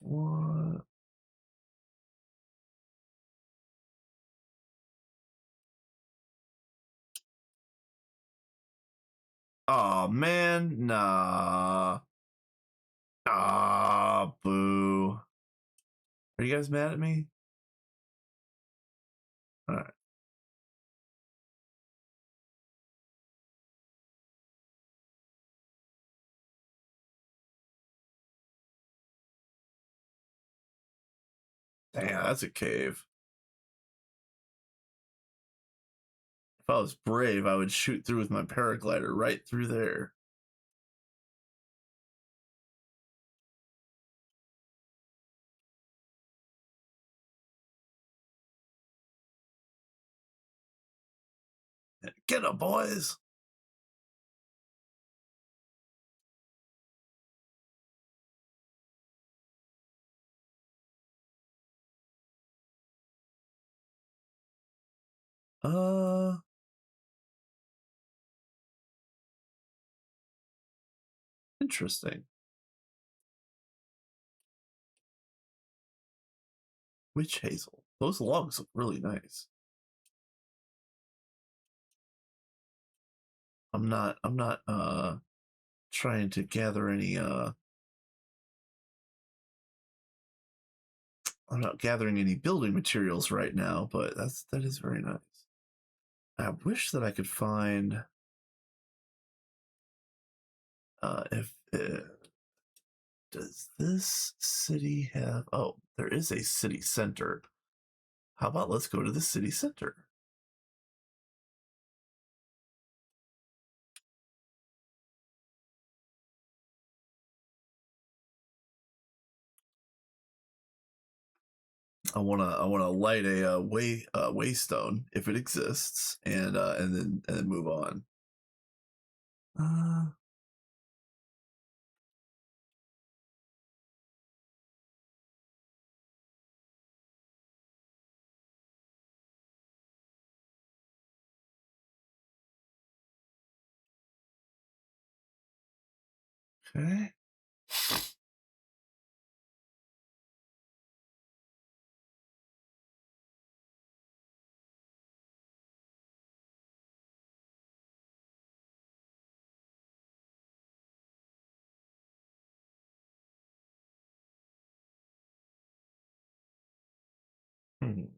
[SPEAKER 1] What? Oh man, nah. Ah, boo. Are you guys mad at me? All right. Damn, that's a cave. If I was brave, I would shoot through with my paraglider right through there. Get 'em, boys. Uh, Interesting. Witch hazel. Those logs look really nice. I'm not trying to gather any I'm not gathering any building materials right now, but that is very nice. I wish that I could find if does this city have, oh, there is a city center. How about let's go to the city center? I wanna light a waystone if it exists, and then move on. Uh, okay. Hmm.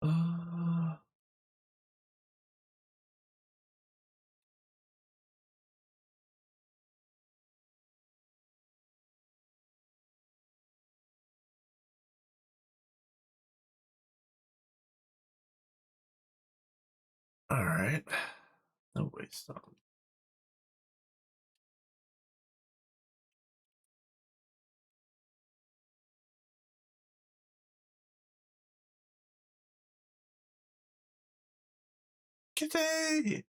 [SPEAKER 1] Uh, all right. No waystone. Kitty!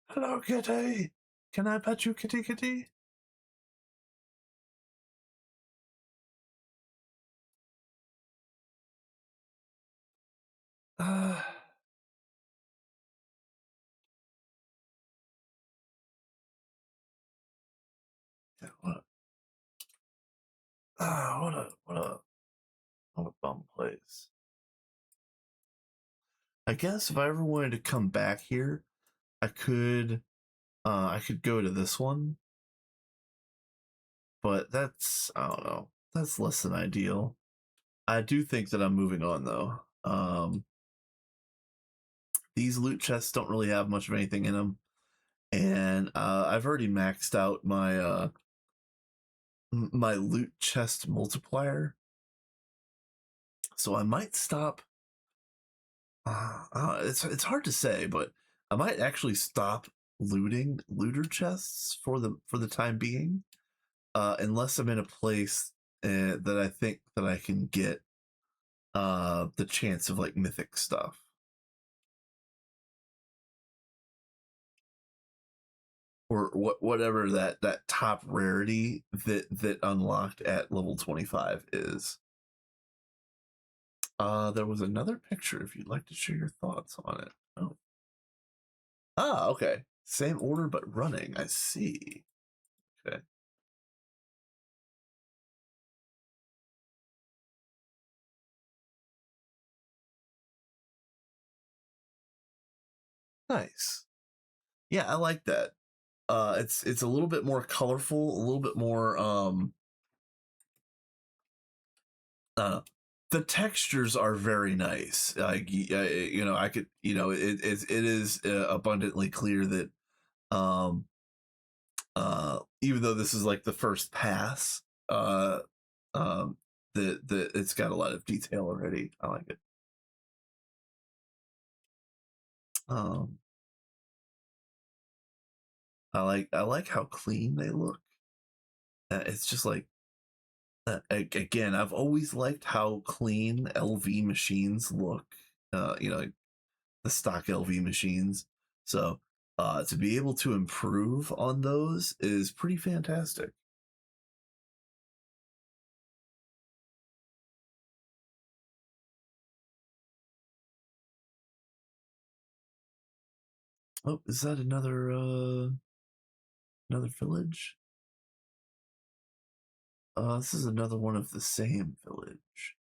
[SPEAKER 1] Hello, kitty! Can I pet you, kitty kitty? Uh, yeah, what a bum place. I guess if I ever wanted to come back here, I could go to this one, but that's, I don't know, that's less than ideal. I do think that I'm moving on though. These loot chests don't really have much of anything in them, and I've already maxed out my loot chest multiplier, so I might stop. It's hard to say, but I might actually stop looting looter chests for the time being, unless I'm in a place that I think that I can get the chance of like mythic stuff, or whatever that top rarity that unlocked at level 25 is. There was another picture if you'd like to share your thoughts on it. Oh. Ah, okay. Same order but running. I see. Okay. Nice. Yeah, I like that. It's a little bit more colorful, a little bit more uh the textures are very nice. Like you know, I could, you know, it is abundantly clear that um even though this is like the first pass, uh um the it's got a lot of detail already. I like it. Um I like how clean they look. It's just like again, I've always liked how clean LV machines look. You know, like the stock LV machines. So to be able to improve on those is pretty fantastic. Oh, is that another village? This is another one of the same village.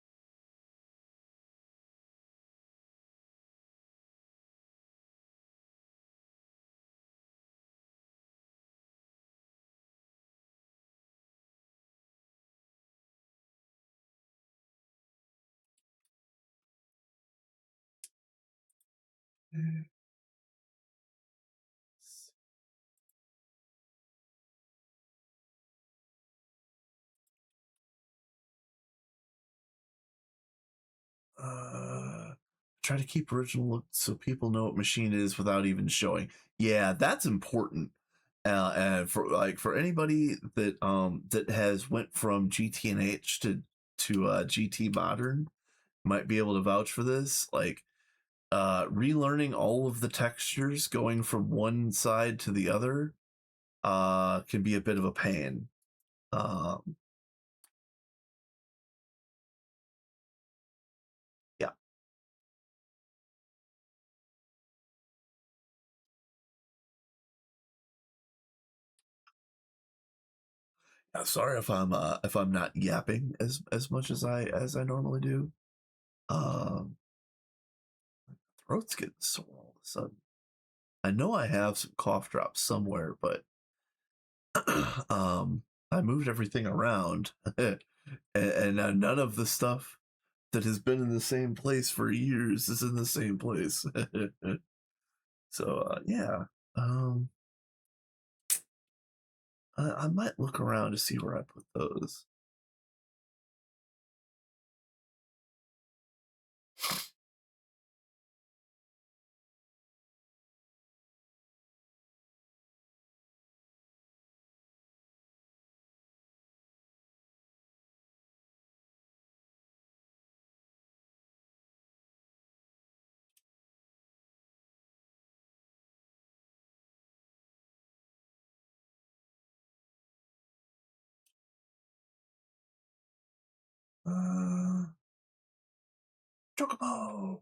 [SPEAKER 1] Try to keep original look so people know what machine it is without even showing. Yeah, that's important. And for anybody that has went from GTNH to GT Modern, might be able to vouch for this. Like relearning all of the textures going from one side to the other can be a bit of a pain. Um, yeah. Sorry if I'm not yapping as much as I normally do. Um, throat's getting sore all of a sudden. I know I have some cough drops somewhere, but I moved everything around, and none of the stuff that has been in the same place for years is in the same place. So yeah, um, I might look around to see where I put those. Uh, Chocobo.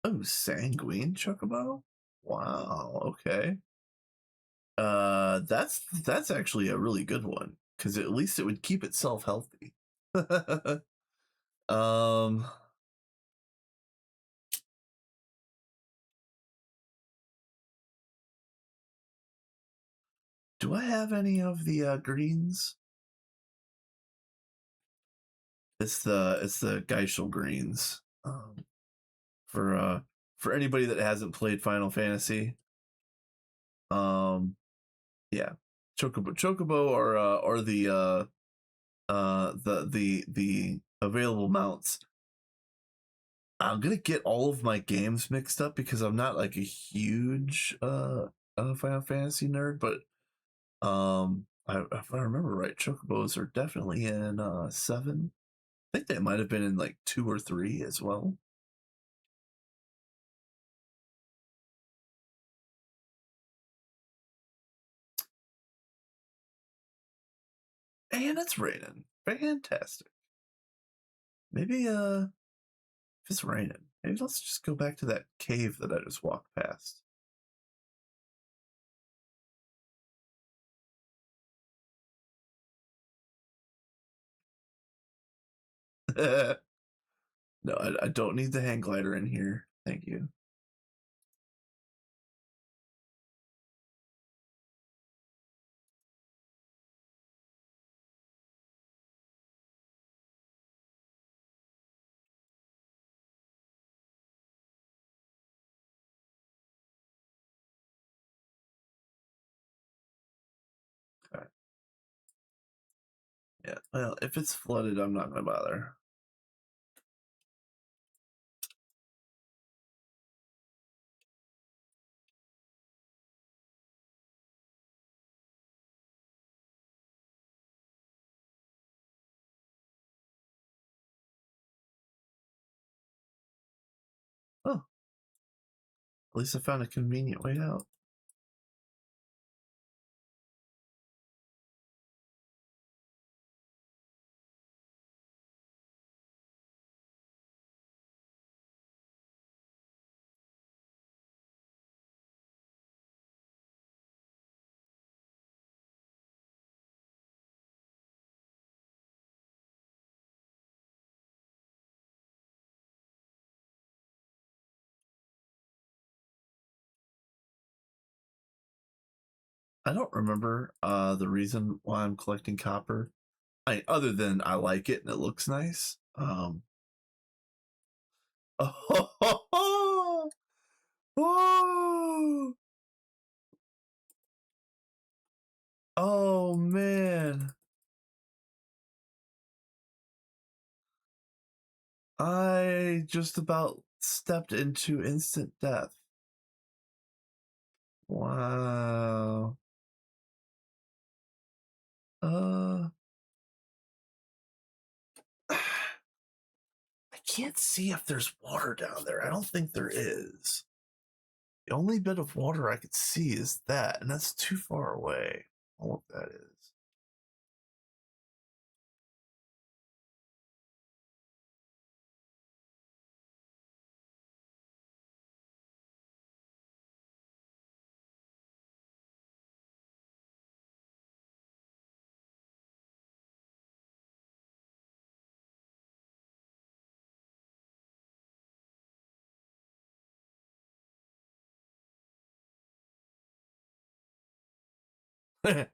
[SPEAKER 1] Oh, Sanguine Chocobo. Wow. Okay. That's actually a really good one because at least it would keep itself healthy. um, do I have any of the greens? It's the Geishel greens. For for anybody that hasn't played Final Fantasy, um, yeah, Chocobo are the available mounts. I'm gonna get all of my games mixed up because I'm not like a huge Final Fantasy nerd, but if I remember right, Chocobos are definitely in 7. I think they might have been in like 2 or 3 as well. And it's raining. Fantastic. Maybe if it's raining, maybe let's just go back to that cave that I just walked past. No, I don't need the hang glider in here. Thank you. Yeah, well, if it's flooded, I'm not gonna bother. Oh, at least I found a convenient way out. I don't remember the reason why I'm collecting copper. Other than I like it and it looks nice. Oh, oh, oh man. I just about stepped into instant death. Wow. Uh I can't see if there's water down there. I don't think there is. The only bit of water I could see is that, and that's too far away. I don't know what that is.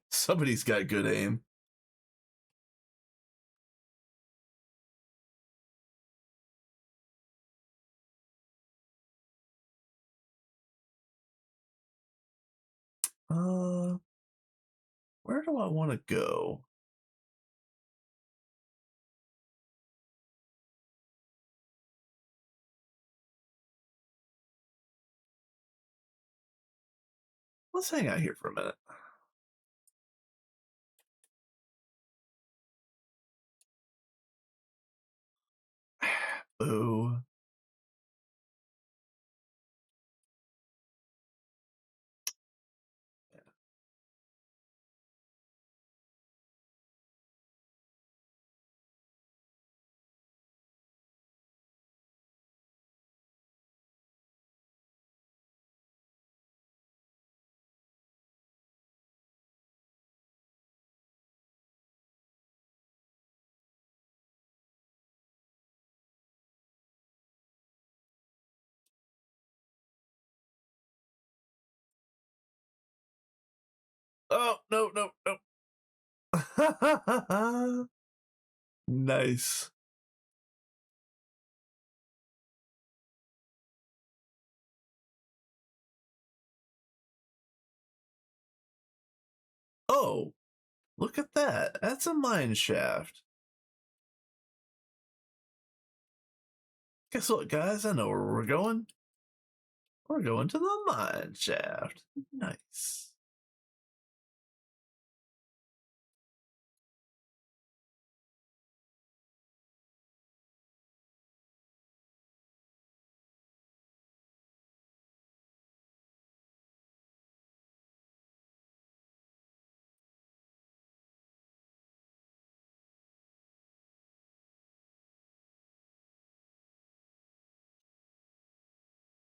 [SPEAKER 1] Somebody's got good aim. Uh, where do I want to go? Let's hang out here for a minute. Boo. Oh, no, no, no. Nice. Oh, look at that. That's a mine shaft. Guess what, guys? I know where we're going. We're going to the mine shaft. Nice.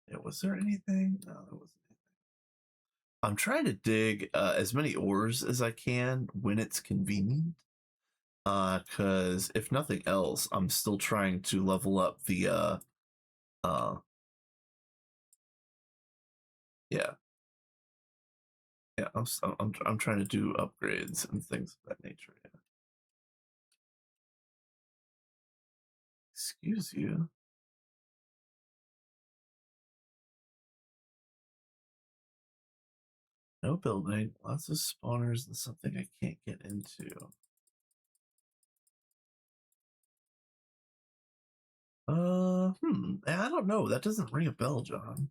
[SPEAKER 1] Yeah, was there anything? No, there wasn't anything. I'm trying to dig as many ores as I can when it's convenient. Because if nothing else, I'm still trying to level up the uh yeah, yeah. I'm trying to do upgrades and things of that nature. Yeah. Excuse you. No building, lots of spawners, and something I can't get into. I don't know. That doesn't ring a bell, John.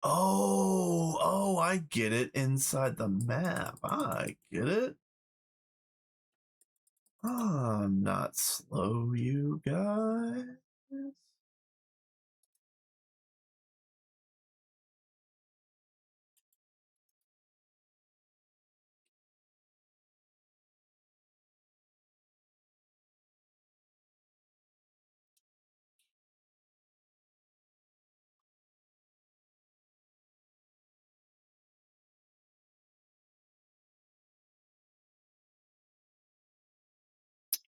[SPEAKER 1] Oh, I get it. Inside the map. I get it. I'm not slow, you guys.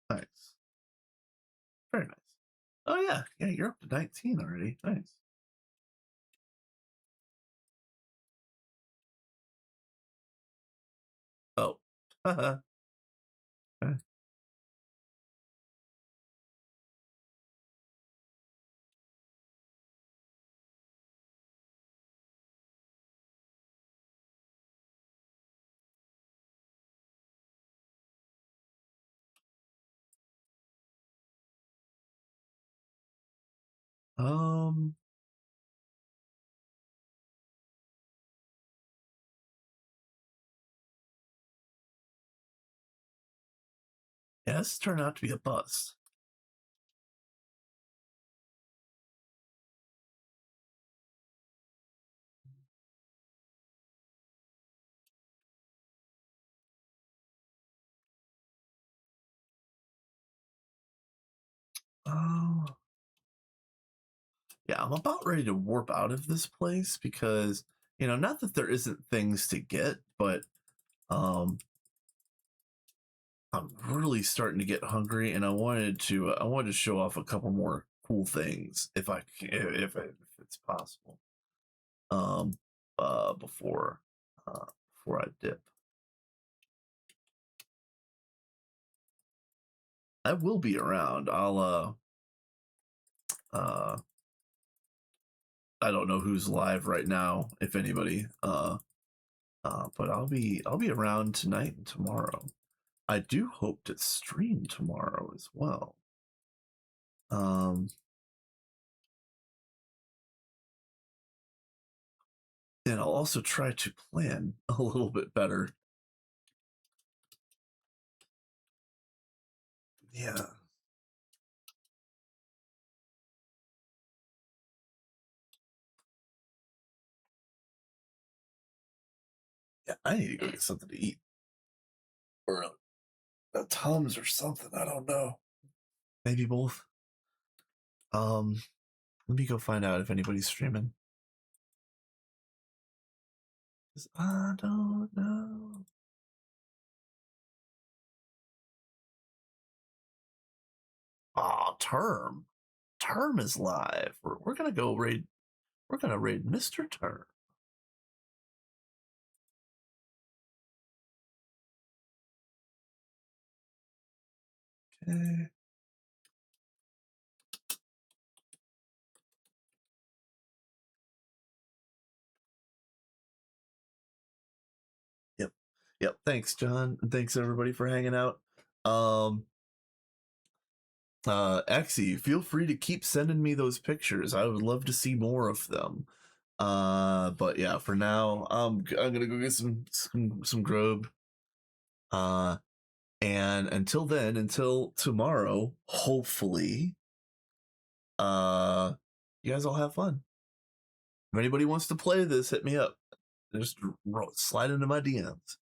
[SPEAKER 1] Nice. Very nice. Oh yeah, yeah, you're up to 19 already. Nice. Oh. um yeah, this turned out to be a bust. Oh. Yeah, I'm about ready to warp out of this place because, not that there isn't things to get, but um I'm really starting to get hungry, and I wanted to show off a couple more cool things if I can, if it's possible. Um, before before I dip, I will be around. Uh, I don't know who's live right now, if anybody. But I'll be around tonight and tomorrow. I do hope to stream tomorrow as well. Um, and I'll also try to plan a little bit better. Yeah. Yeah, I need to go get something to eat or a Tums or something. I don't know. Maybe both. Um, Let me go find out if anybody's streaming. 'Cause I don't know. Ah, Term. Term is live. We're gonna go raid. We're gonna raid Mr. Term. Okay. Yep. Yep. Thanks, John. And thanks everybody for hanging out. Um, Exie, feel free to keep sending me those pictures. I would love to see more of them. But yeah, for now, I'm gonna go get some grub. Uh, and until then, until tomorrow, hopefully, uh, you guys all have fun. If anybody wants to play this, hit me up. Just slide into my DMs.